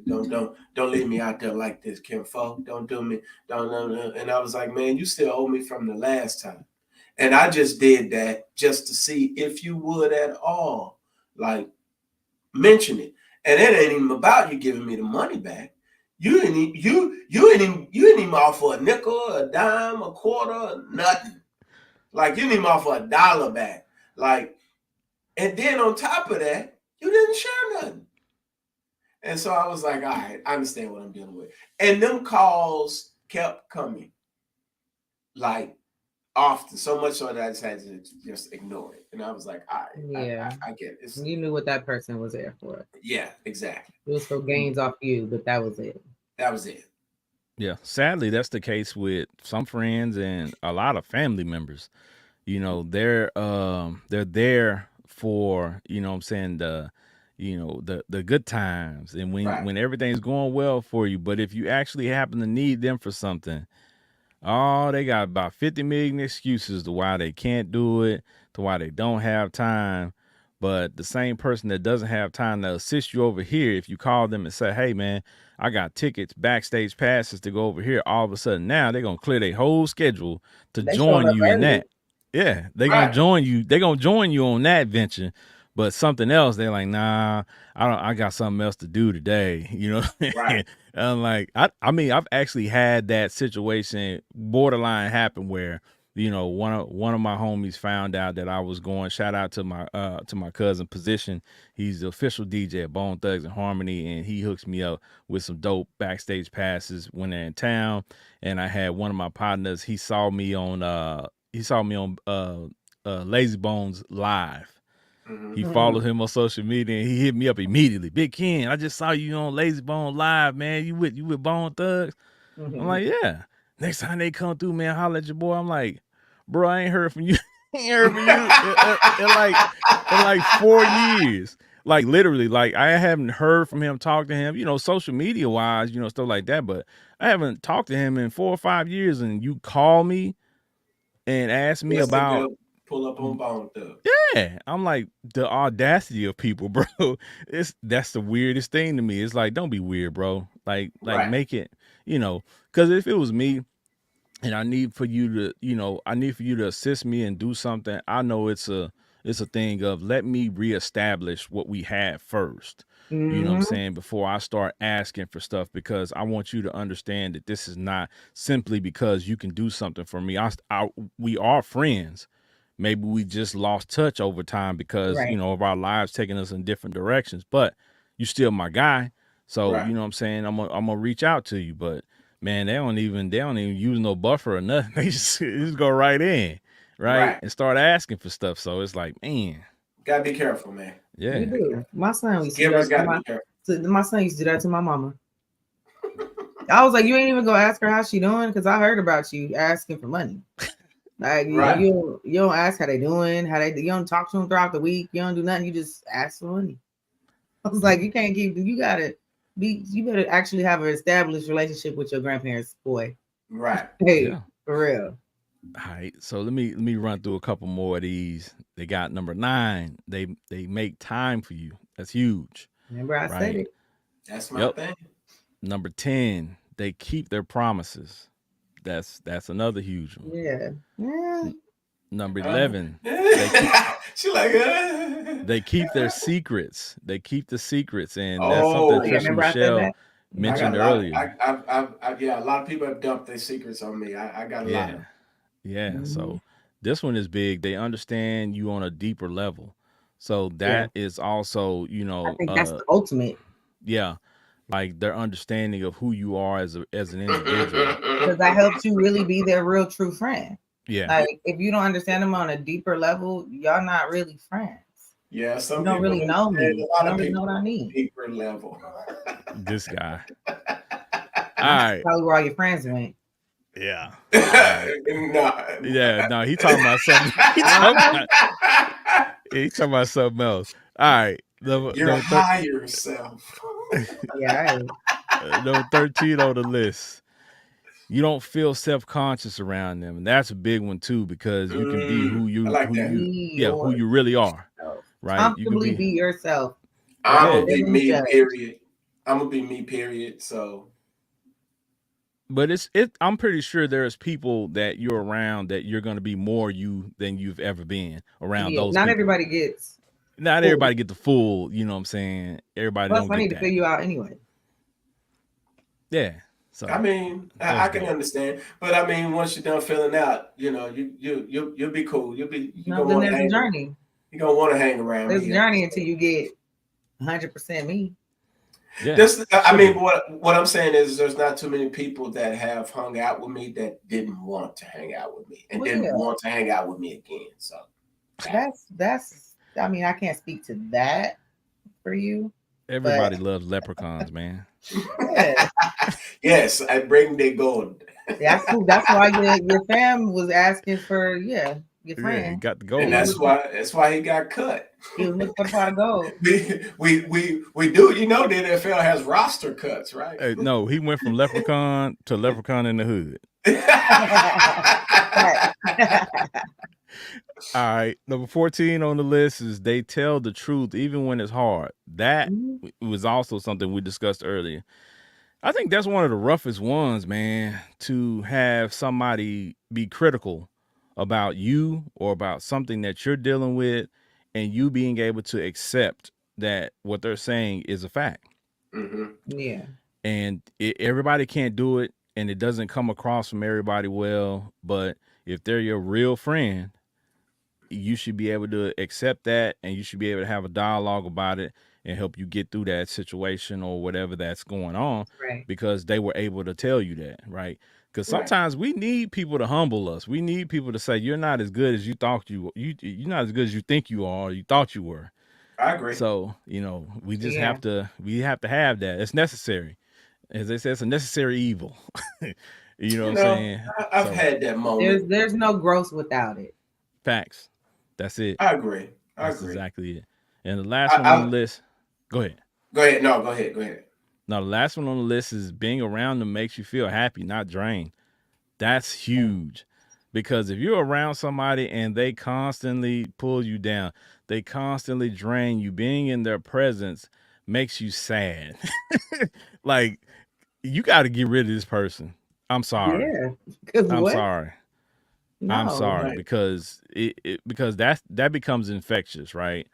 Don't leave me out there like this, kinfolk. Don't do me. Don't. And I was like, man, you still owe me from the last time. And I just did that just to see if you would at all, like, mention it. And it ain't even about you giving me the money back. You ain't even offer a nickel, a dime, a quarter, nothing. Like you didn't even offer $1 back. Like, and then on top of that, you didn't share nothing. And so I was like, all right, I understand what I'm dealing with. And them calls kept coming, like often, so much so that I just had to just ignore it. And I was like, all right, Yeah. I get it. You knew what that person was there for. Yeah, exactly. It was for gains off you, but that was it. That was it. Yeah, sadly, that's the case with some friends and a lot of family members. They're there for, what I'm saying, the good times and Right. when everything's going well for you. But if you actually happen to need them for something, oh, they got about 50 million excuses to why they can't do it, to why they don't have time. But the same person that doesn't have time to assist you over here, if you call them and say, hey, man, I got tickets, backstage passes to go over here, all of a sudden now they're going to clear their whole schedule to They showing join up you in early. that. Yeah, they're going to Right. join you. They're going to join you on that venture. But something else, they're like, nah, I got something else to do today. Right. I'm like, I mean, I've actually had that situation borderline happen where, one of my homies found out that I was going. Shout out to my cousin Position. He's the official DJ at Bone Thugs and Harmony, and he hooks me up with some dope backstage passes when they're in town. And I had one of my partners. He saw me on Lazy Bones live. He followed him on social media and he hit me up immediately. Big Ken, I just saw you on Lazy Bone Live, man. You with Bone Thugs? I'm like, yeah. Next time they come through, man, holla at your boy. I'm like, bro, I ain't heard from you. ain't heard from you in like 4 years. Like literally, like I haven't heard from him, talked to him, social media wise, stuff like that. But I haven't talked to him in 4 or 5 years. And you call me and ask me about pull up on Bone Thugs. Yeah. I'm like, the audacity of people, bro. That's the weirdest thing to me. It's like, don't be weird, bro. Like make it, because if it was me, and I need for you to assist me and do something. I know it's a thing of let me reestablish what we had first. You know what I'm saying? Before I start asking for stuff, because I want you to understand that this is not simply because you can do something for me. We are friends. Maybe we just lost touch over time because, of our lives taking us in different directions, but you still my guy. So, you know what I'm saying? I'm gonna reach out to you, but man, they don't even use no buffer or nothing. They just go right in, right? And start asking for stuff. So it's like, man, gotta be careful, man. Yeah, you do. My son used to do that. My son used to do that to my mama. I was like, you ain't even go ask her how she doing, because I heard about you asking for money. Like you don't ask how they doing, you don't talk to them throughout the week. You don't do nothing. You just ask for money. I was like, you better actually have an established relationship with your grandparents' boy. Right. Hey, for real. All right. So let me run through a couple more of these. They got number 9. They make time for you. That's huge. Remember I said it. That's my thing. Number 10, they keep their promises. That's another huge one. Yeah. Number 11, they keep their secrets. They keep the secrets, and that's something Trisha Michelle mentioned earlier. A lot of people have dumped their secrets on me. I got a lot of them. Yeah. So this one is big. They understand you on a deeper level. So that is also, I think that's the ultimate. Yeah. Like their understanding of who you are as an individual. Because that helps you really be their real true friend. Yeah. Like if you don't understand them on a deeper level, y'all not really friends. Yeah, some you don't really know me. You don't really know what I mean. Deeper level. This guy. All right. Probably where all your friends went. Yeah. No. No, he talking about something. He's talking about something else. All right. Your higher self. Yeah. Number 13 on the list. You don't feel self-conscious around them. And that's a big one too, because you can be who you really are. Right. Comfortably be yourself. I'm gonna be me, period. I'm gonna be me, period. So but I'm pretty sure there's people that you're around that you're gonna be more you than you've ever been around those not people. everybody gets everybody get the full, you know what I'm saying? Everybody don't get that. I need to fill you out anyway. Yeah. So I mean, I can understand, but I mean, once you're done filling out, you'll be cool. You'll be there's a journey. You're gonna want to hang around. There's a journey until you get 100% me. Yeah. I mean, what I'm saying is, there's not too many people that have hung out with me that didn't want to hang out with me and didn't want to hang out with me again. So that's. I mean, I can't speak to that for you. Everybody loves leprechauns, man. Yeah. Yes, I bring the gold. That's why your fam was asking for your friend. He got the gold. And that's why he got cut. He was looking for the pot of gold. We do, the NFL has roster cuts, right? Hey, no, he went from leprechaun to leprechaun in the hood. All right, number 14 on the list is they tell the truth even when it's hard. That was also something we discussed earlier. I think that's one of the roughest ones, man, to have somebody be critical about you or about something that you're dealing with, and you being able to accept that what they're saying is a fact. Yeah. And everybody can't do it, and it doesn't come across from everybody well, but if they're your real friend, you should be able to accept that, and you should be able to have a dialogue about it and help you get through that situation or whatever that's going on, right? Because they were able to tell you that, right? Because Right. sometimes we need people to humble us. We need people to say, you're not as good as you thought you're not as good as you think you are or you thought you were. I agree. So, Yeah. we have to have that. It's necessary. As they say, it's a necessary evil. You know what You I'm know, saying? I've So had that There's moment. there's no growth without it. facts. That's it. I agree. I That's agree. exactly it. And the last one on the I list, go ahead. go ahead. No, go ahead. Go ahead. Now, the last one on the list is being around them makes you feel happy, not drained. That's huge. Because if you're around somebody and they constantly pull you down, they constantly drain you, being in their presence makes you sad. Like, you got to get rid of this person. I'm sorry. Yeah. Because I'm what? sorry. I'm No. sorry Right. because because that becomes infectious, right?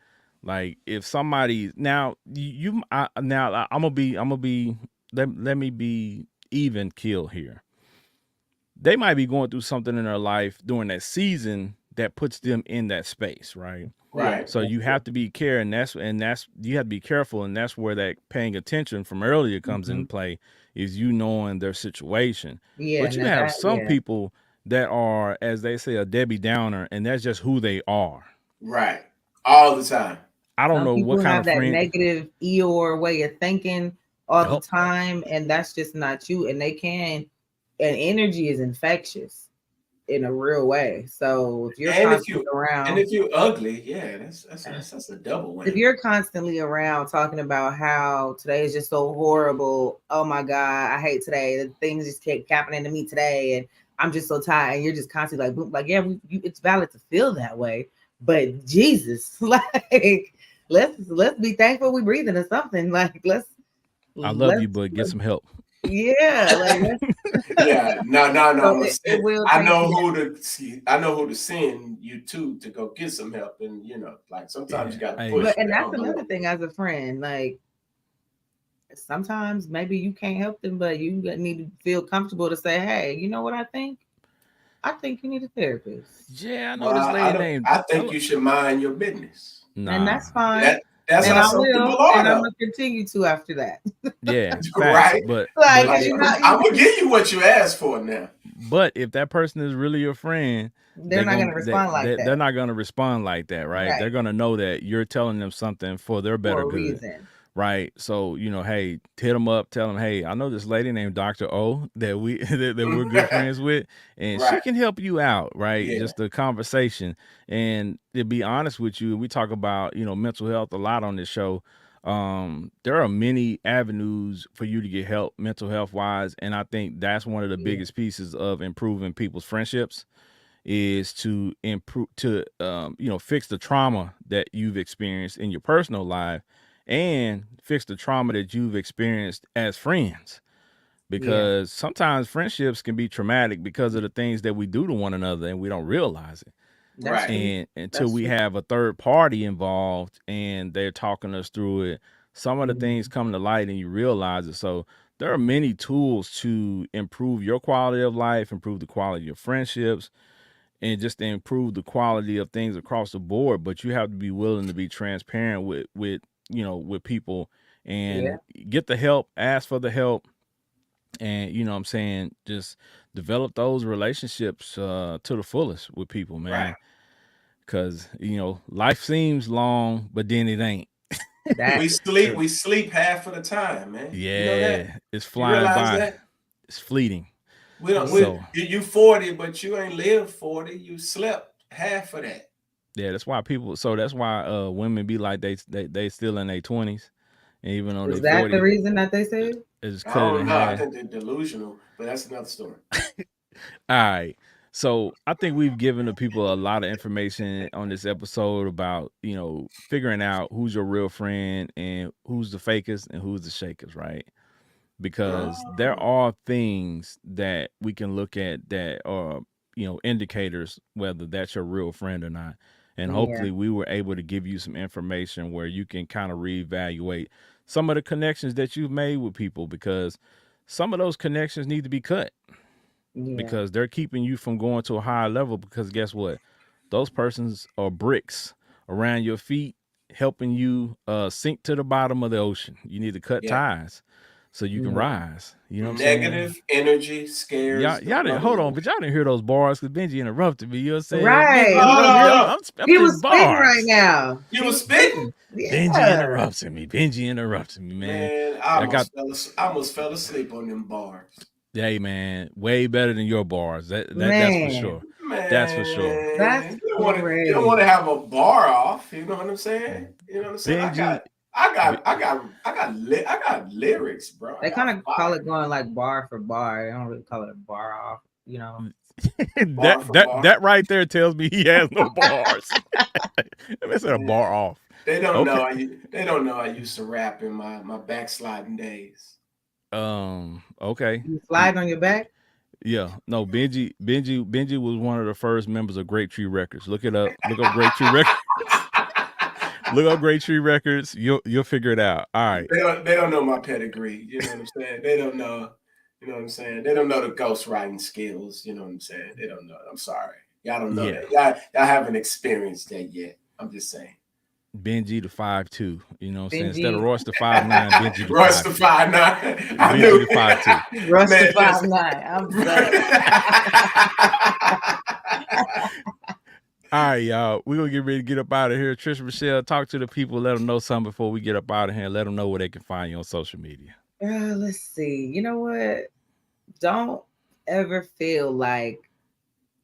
Like if somebody now I'm gonna be let me be even kill here. They might be going through something in their life during that season that puts them in that space, right? Right. Right. So you have to be care, and that's you have to be careful, and that's where that paying attention from earlier comes Hmm. into play, is you knowing their situation. Yeah. But you Now have that. some Yeah. people that are, as they say, a Debbie Downer, and that's just who they are. Right. All the time. I don't Some know what people kind have of that friend. negative Eeyore way of thinking all the Yup. time, and that's just not you. And and energy is infectious in a real way. So if you're And if constantly you and around, if you're ugly, yeah, that's a double if whammy. you're constantly around talking about how today is just so horrible, oh my God, I hate today, the things just keep happening to me today, and I'm just so tired, and you're just constantly like, boom, like, yeah, it's valid to feel that way, but Jesus, like, let's be thankful we're breathing or something. Like, I love let's you, but get some help. yeah, like Yeah, no, no, no. so I'm gonna it send. will I take, know yeah, who to see. I know who to send you to go get some help. And like sometimes you Yeah. got to Hey. push. but and I that's don't know another what. thing as a friend, like sometimes maybe you can't help them, but you need to feel comfortable to say, hey, you know what I think? I think you need a therapist. Yeah, I know this Well, I lady don't. named. I think you should mind your business. And Nah. that's fine. That's And how I some people will, are, and I'm though. gonna continue to after that. Yeah, facts. Right? Like, But cause Like you're if not I'm you gonna give you what you asked for now. but if that person is really your friend, they're not gonna respond like they're that not gonna respond like that, right? They're right gonna know that you're telling them something for their better for a good, reason. right? So hey, hit them up, tell them, hey, I know this lady named Dr. O that we that we're good friends with, and she Right? can help you out, right? Yeah. Just a conversation. And to be honest with you, we talk about mental health a lot on this show. There are many avenues for you to get help mental health wise, and I think that's one of the Yeah, biggest pieces of improving people's friendships is to improve to fix the trauma that you've experienced in your personal life and fix the trauma that you've experienced as friends, yeah, because sometimes friendships can be traumatic because of the things that we do to one another and we don't realize it. that's Right. true. And until That's we true. have a third party involved and they're talking us through it, some of the things Mhm. come to light and you realize it. So there are many tools to improve your quality of life, improve the quality of your friendships, and just to improve the quality of things across the board. But you have to be willing to be transparent with people Yeah, and get the help, ask for the help, and what I'm saying, just develop those relationships to the fullest with people, Right. man. Cause life seems long, but then it ain't. that We is sleep. true. We sleep half of the time, man. You know that? Yeah, it's You flying realize by. that? It's fleeting. We don't. Yeah, We So you 40, but you ain't lived 40. You slept half of that. yeah, that's why people. So that's why women be like they still in their 20s, and even though is they that the 40, reason that they say it? they just I cut it don't in know. I half. think they're delusional, but that's another story. All right. So I think we've given the people a lot of information on this episode about, figuring out who's your real friend and who's the fakest and who's the shakers, right? Because there Oh, are things that we can look at that are, indicators whether that's your real friend or not. And Yeah, hopefully we were able to give you some information where you can kind of reevaluate some of the connections that you've made with people, because some of those connections need to be cut yeah, because they're keeping you from going to a higher level. Because guess what? Those persons are bricks around your feet, helping you sink to the bottom of the ocean. You need to cut yeah. ties. so you can rise. You know what I'm Negative saying? energy scares the Y'all didn't hold on, money. but y'all didn't hear those bars because Benji interrupted me. You know what I'm saying? Right. Benji Hold interrupted me. on. I'm He spitting was spitting right bars. now. You He was was spitting? Benji Yeah. interrupted me. Benji interrupted me, man. Man, I I got almost fell asleep on them bars. hey man, way better than your bars. That's for Man, sure. Man, That's for sure. that's you don't want to crazy. have a bar off. You know what I'm saying? You know what I'm saying? Benji, I got lyrics, bro. I They kind got of call fire. it going like bar for bar. They don't really call it a bar off, you know. Bar for bar. that right there tells me he has no bars. That's a Man, bar off. they don't Okay. know. They don't know I used to rap in my backsliding days. Okay. You slide on your back. Yeah. No, Benji was one of the first members of Grape Tree Records. Look it up. Look up Grape Tree Records. Look up Grape Tree Records. You'll figure it out. All right. They don't know my pedigree. You know what I'm saying? They don't know. You know what I'm saying? They don't know the ghostwriting skills. You know what I'm saying? They don't know. I'm sorry. Y'all don't know Yeah. that. Y'all haven't experienced that yet. I'm just saying. Benji the 5'2". You know what I'm saying? Benji. Instead of Royce the 5'9", Benji the Royce the 5'2". 5'9". I Benji knew the 5'2". Rush Man, the 5'9". I'm All right, y'all. We're going to get ready to get up out of here. Trisha Michelle, talk to the people. Let them know something before we get up out of here. Let them know where they can find you on social media. Let's see. You know what? Don't ever feel like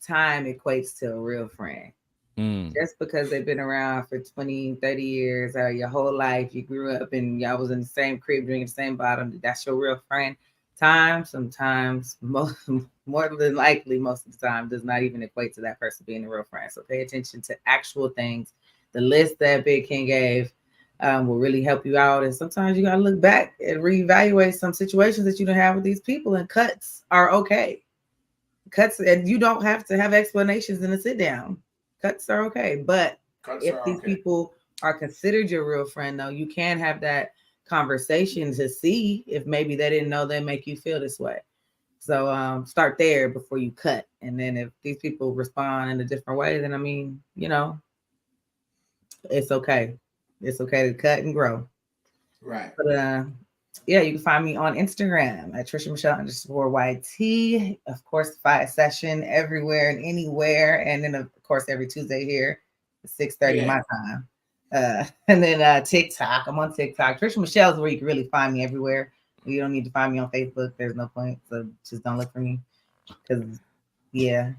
time equates to a real friend. Just because they've been around for 20, 30 years or your whole life, you grew up and y'all was in the same crib drinking the same bottom, that's your real friend. Time sometimes, more than likely, most of the time, does not even equate to that person being a real friend. So pay attention to actual things. The list that Big King gave will really help you out. And sometimes you got to look back and reevaluate some situations that you don't have with these people, and cuts are okay. Cuts, and you don't have to have explanations in a sit down. Cuts are okay. But if these people are considered your real friend, though, you can have that conversation to see if maybe they didn't know they make you feel this way. So start there before you cut. And then if these people respond in a different way, then I mean, you know, it's okay. It's okay to cut and grow. Right. But yeah, you can find me on Instagram at Trisha Michelle _YT. Of course, Fiyah Session everywhere and anywhere. And then, of course, every Tuesday here at 6:30 my time. And then TikTok. I'm on TikTok. Trisha Michelle is where you can really find me everywhere. You don't need to find me on Facebook. There's no point. So just don't look for me. Because, yeah.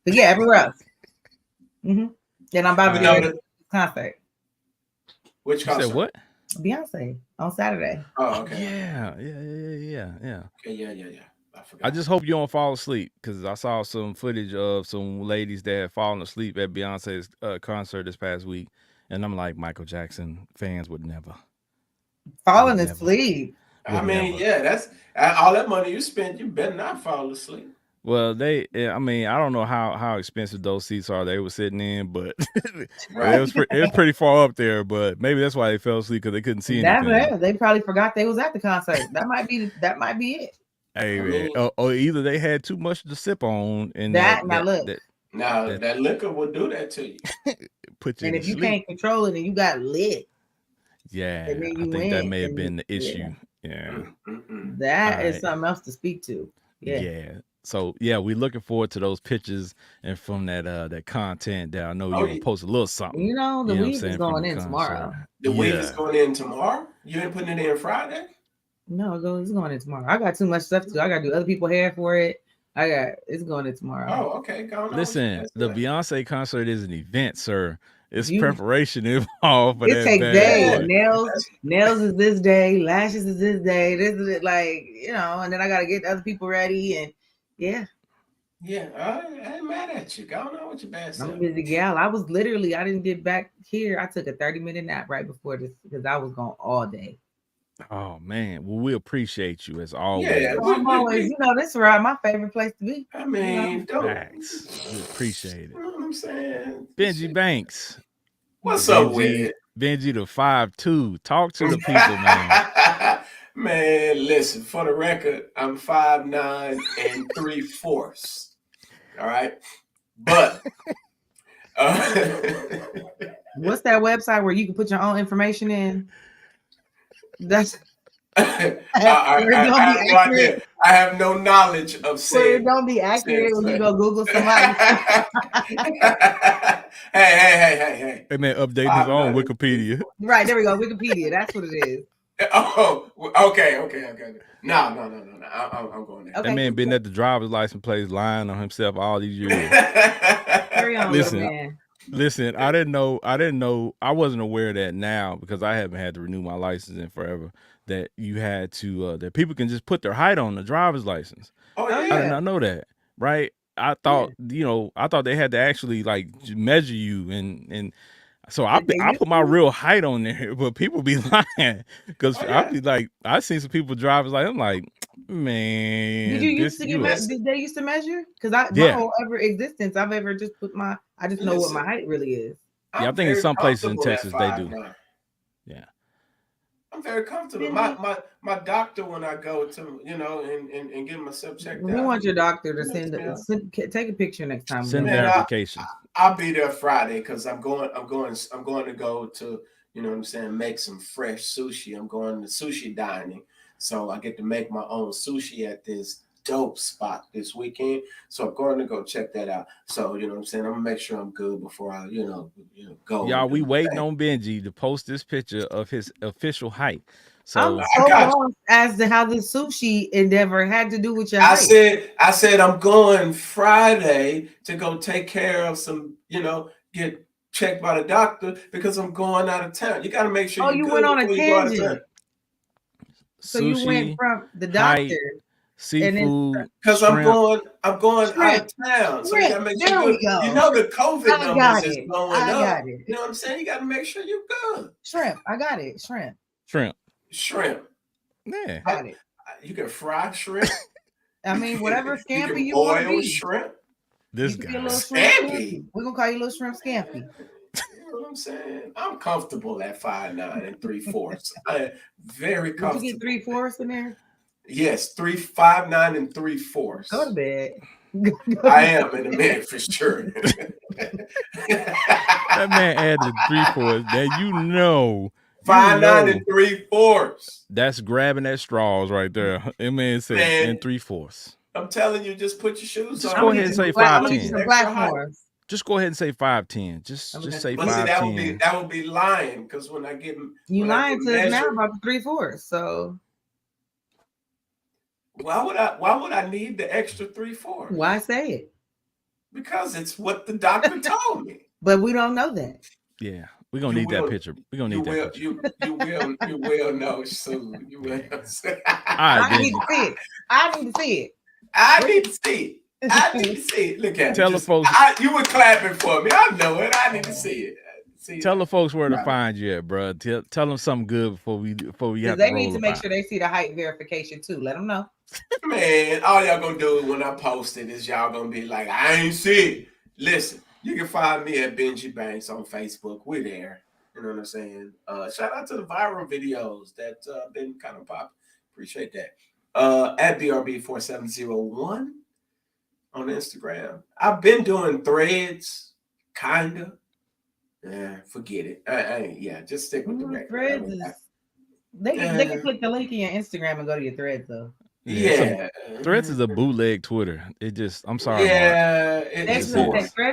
But yeah, everywhere else. And I'm about to be at a concert. Which concert? You said what? Beyonce on Saturday. Oh, okay. Yeah. Okay, yeah. I forgot. I just hope you don't fall asleep, because I saw some footage of some ladies that had fallen asleep at Beyonce's concert this past week, and I'm like, Michael Jackson fans would never. Falling asleep. I mean, yeah, that's all that money you spent. You better not fall asleep. Well, I don't know how expensive those seats are they were sitting in, but Right. it was pretty far up there. But maybe that's why they fell asleep, because they couldn't see anything. That's it. They probably forgot they was at the concert. That might be it. Hey, man. Or either they had too much to sip on, and that liquor will do that to you. Put you and to if you sleep. can't control it and you got lit. Yeah, I think that may have been the issue. Yeah. That is something else to speak to. Yeah. So yeah, we're looking forward to those pictures and from that content that I know you're gonna post a little something. You know, the weed is going in tomorrow. The weed is going in tomorrow? You ain't putting it in Friday? No, it's going in tomorrow. I got too much stuff to do. I gotta do other people's hair for it. It's going in tomorrow. Oh, okay. Listen, the Beyonce concert is an event, sir. It's preparation involved for it that. Takes days. Nails is this day, lashes is this day. This is it, like, you know, and then I gotta get other people ready, and yeah, I ain't mad at you. Go on with your bad self. I'm a busy gal. I didn't get back here. I took a 30-minute nap right before this because I was gone all day. Oh man, well, we appreciate you as always. Yeah, I'm always, you know, this is my favorite place to be. I mean, we appreciate it. You know what I'm saying? Benji Banks. What's up with it? Benji the 5'2". Talk to the people, man. Man, listen, for the record, I'm 5'9" and 3/4. All right. But what's that website where you can put your own information in? I have no idea. I have no knowledge of said. Don't be accurate when you go Google somebody. Hey. Hey man, updating his own Wikipedia. Right, there we go. Wikipedia. That's what it is. Oh, okay. No. I'm going there. Okay. That man been at the driver's license place lying on himself all these years. Carry on, Listen. man. Listen, I didn't know. I wasn't aware of that now because I haven't had to renew my license in forever. That you had to that people can just put their height on the driver's license. Oh yeah. I did not know that. Right? I thought I thought they had to actually like measure you and so I put my real height on there, but people be lying because I be like I seen some people drivers like I'm like man. Did you used to get did they used to measure? Because my whole ever existence I've ever just put I just know what my height really is. Yeah, I think in some places in Texas they do. Yeah. I'm very comfortable. My doctor, when I go to, and get myself checked out. We want your doctor to take a picture next time. Send verification. I'll be there Friday because I'm going to go to, make some fresh sushi. I'm going to sushi dining. So I get to make my own sushi at this dope spot this weekend. So I'm going to go check that out. So, I'm gonna make sure I'm good before I, go. Y'all, we waiting on Benji to post this picture of his official height. So I'm so lost as to how the sushi endeavor had to do with your height. I said I'm going Friday to go take care of some, get checked by the doctor because I'm going out of town. You got to make sure. Oh, you went on a tangent. So you went from the doctor. Seafood, because I'm going out of town. So you gotta make sure the COVID numbers is going up. You know what I'm saying? You gotta make sure you're good. Shrimp. I got it. Shrimp. Yeah. Got it. You can fry shrimp. I mean, whatever scampi you want to be. Shrimp. This guy. Scampi. We're gonna call you little shrimp scampi. You know what I'm saying? I'm comfortable at 5'9" and 3/4. I am very comfortable. Did you get 3/4 in there? Yes, 5'9" and 3/4. Go to bed. I am in a minute for sure. That man added 3/4. That 5'9" and 3/4. That's grabbing at straws right there. That man said and 3/4. I'm telling you, just put your shoes on. Just go ahead and say 5'10". Just go ahead and say 5'10". Just say 5'10". That would be lying because when I get you lying to us now about the 3/4. So why would I need the extra 3/4? Why say it? Because it's what the doctor told me. But we don't know that. Yeah, we're gonna need that picture. We're gonna need that picture. You will know soon. You will know soon. I need to see it. I need to see it. I need to see it. Look at Tell the folks. You were clapping for me. I know it. I need to see it. Tell the folks where to find you at, bro. Tell them something good before we have to they need to make sure they see the height verification too. Let them know. Man, all y'all gonna do when I post it is y'all gonna be like, I ain't see it. Listen, you can find me at Benji Banks on Facebook. We're there. You know what I'm saying? Shout out to the viral videos that been kind of popping. Appreciate that. At BRB4701 on Instagram. I've been doing threads, kinda. Yeah, forget it. Just stick with the regular. Threads they can click the link in your Instagram and go to your threads though. Yeah. Threads is a bootleg Twitter. It just I'm sorry. Yeah, Threads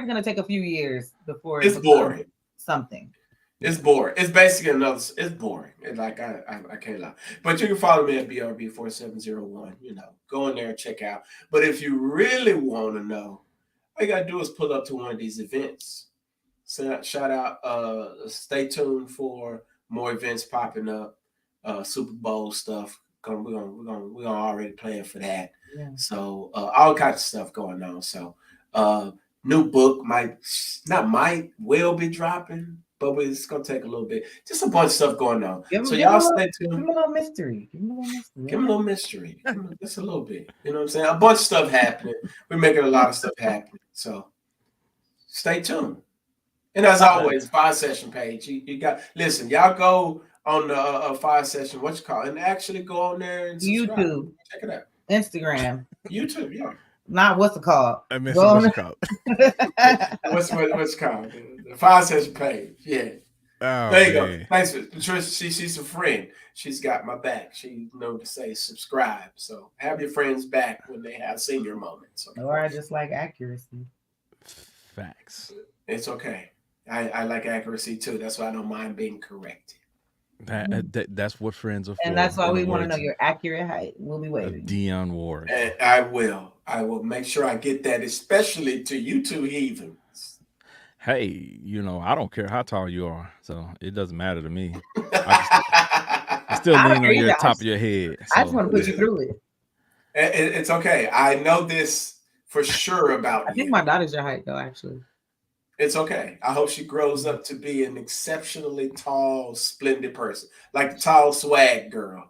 gonna take a few years before it's boring. Something. It's boring. It's basically it's boring. It's like I can't lie. But you can follow me at BRB4701. Go in there and check out. But if you really want to know, all you gotta do is pull up to one of these events. So shout out, stay tuned for more events popping up, Super Bowl stuff. We're gonna already plan for that. Yeah. So all kinds of stuff going on. So new book will be dropping, but it's gonna take a little bit. Just a bunch of stuff going on. So y'all stay tuned. Give them a little mystery. Just a little bit. You know what I'm saying? A bunch of stuff happening. We're making a lot of stuff happen. So stay tuned. And as always, Fiyah Session page. You got listen. Y'all go on the Fiyah Session. What you call it? And actually go on there and subscribe. YouTube. Check it out. Instagram. YouTube. Yeah. Not what's it called? I missed what's it called. What's it called? The Fiyah Session page. Yeah. Oh, There you go. man. Thanks for Patricia. She's a friend. She's got my back. She know to say subscribe. So have your friends back when they have senior moments. Okay? Or I just like accuracy. Facts. It's okay. I like accuracy too. That's why I don't mind being corrected. That's what friends are for. And that's why in we the want to words know your accurate height. We'll be of waiting. Dion Ward. And I will make sure I get that, especially to you two heathens. Hey, I don't care how tall you are, so it doesn't matter to me. I still I don't lean care on your either. top of your head. I just So want to put you through it. It's okay. I know this for sure about I think you. my daughter's your height, though, actually. It's okay. I hope she grows up to be an exceptionally tall, splendid person, like the tall swag girl.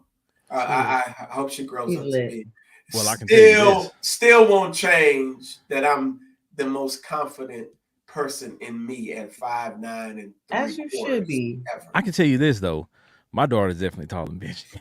I hope she grows He's up lit. to be. Well, I can tell you this. Still won't change that I'm the most confident person in me at 5'9" and 3/4. As you should be. Ever. I can tell you this though. My daughter's definitely taller than Benji. I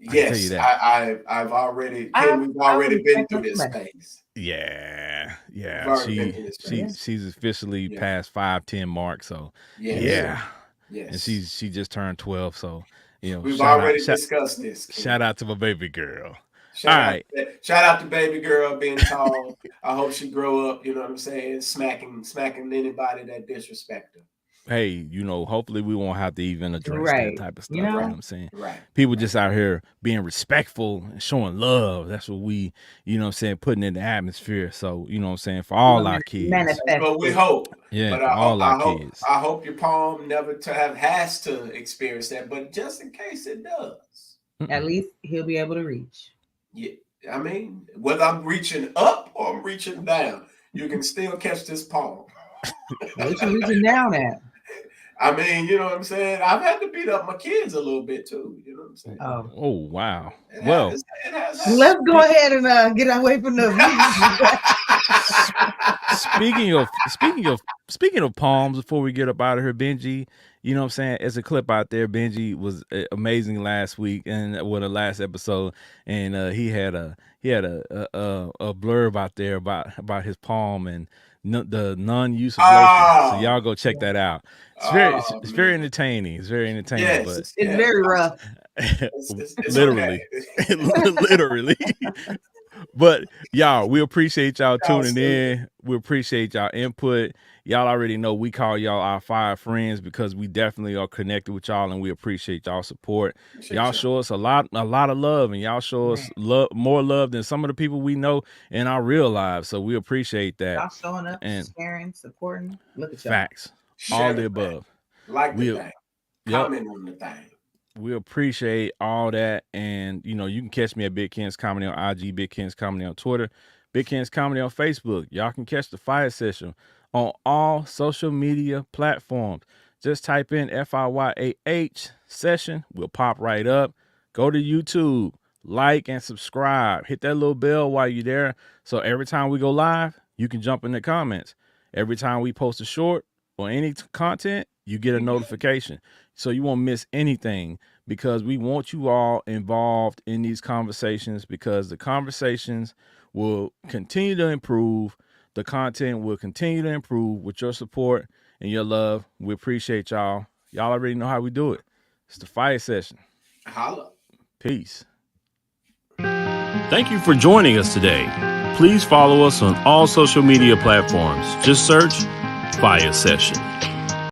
can tell you Yes, that. I've already I would been expect through this that. phase. Yeah. We've already been through this phase. She's officially Yeah. past 5'10" mark. So Yes. yeah. Yes. And she just turned 12. So We've already discussed this. Ken. Shout out to my baby girl. Shout out to baby girl being tall. I hope she grow up, you know what I'm saying, smacking anybody that disrespect her. Hey, hopefully we won't have to even address that type of stuff. You know what I'm saying? Right. People just out here being respectful and showing love. That's what we, putting in the atmosphere. So, for all our kids. Manifest. That's what we hope. Yeah, but for all our kids. I hope your palm never has to experience that, but just in case it does. At least he'll be able to reach. Yeah. I mean, whether I'm reaching up or I'm reaching down, you can still catch this palm. What you reaching down at? I mean, you know what I'm saying? I've had to beat up my kids a little bit too. You know what I'm saying? Oh wow. It well, has let's go ahead and get away from the Speaking of palms, before we get up out of here, Benji, you know what I'm saying? There's a clip out there. Benji was amazing last week and the last episode, and he had a blurb out there about his palm and the non-use of lotion. So y'all go check that out. It's very entertaining. It's very entertaining. Yes, but it's very rough. It's literally, okay. literally. But y'all, we appreciate y'all tuning in. We appreciate y'all input. Y'all already know we call y'all our 5 friends because we definitely are connected with y'all, and we appreciate y'all support. Y'all show us a lot of love, and y'all show us more love than some of the people we know in our real lives. So we appreciate that. Y'all showing up, and sharing, supporting. Look at y'all. Facts. All the above. Like the thing. Comment on the thing. We appreciate all that. And, you can catch me at Big Ken's Comedy on IG, Big Ken's Comedy on Twitter, Big Ken's Comedy on Facebook. Y'all can catch the Fiyah Session on all social media platforms. Just type in FIYAH session. We'll pop right up. Go to YouTube, like and subscribe. Hit that little bell while you're there. So every time we go live, you can jump in the comments. Every time we post a short or any content, you get a notification. So you won't miss anything, because we want you all involved in these conversations, because the conversations will continue to improve. The content will continue to improve with your support and your love. We appreciate y'all. Y'all already know how we do it. It's the Fiyah Session. Holla. Peace. Thank you for joining us today. Please follow us on all social media platforms. Just search Fiyah Session.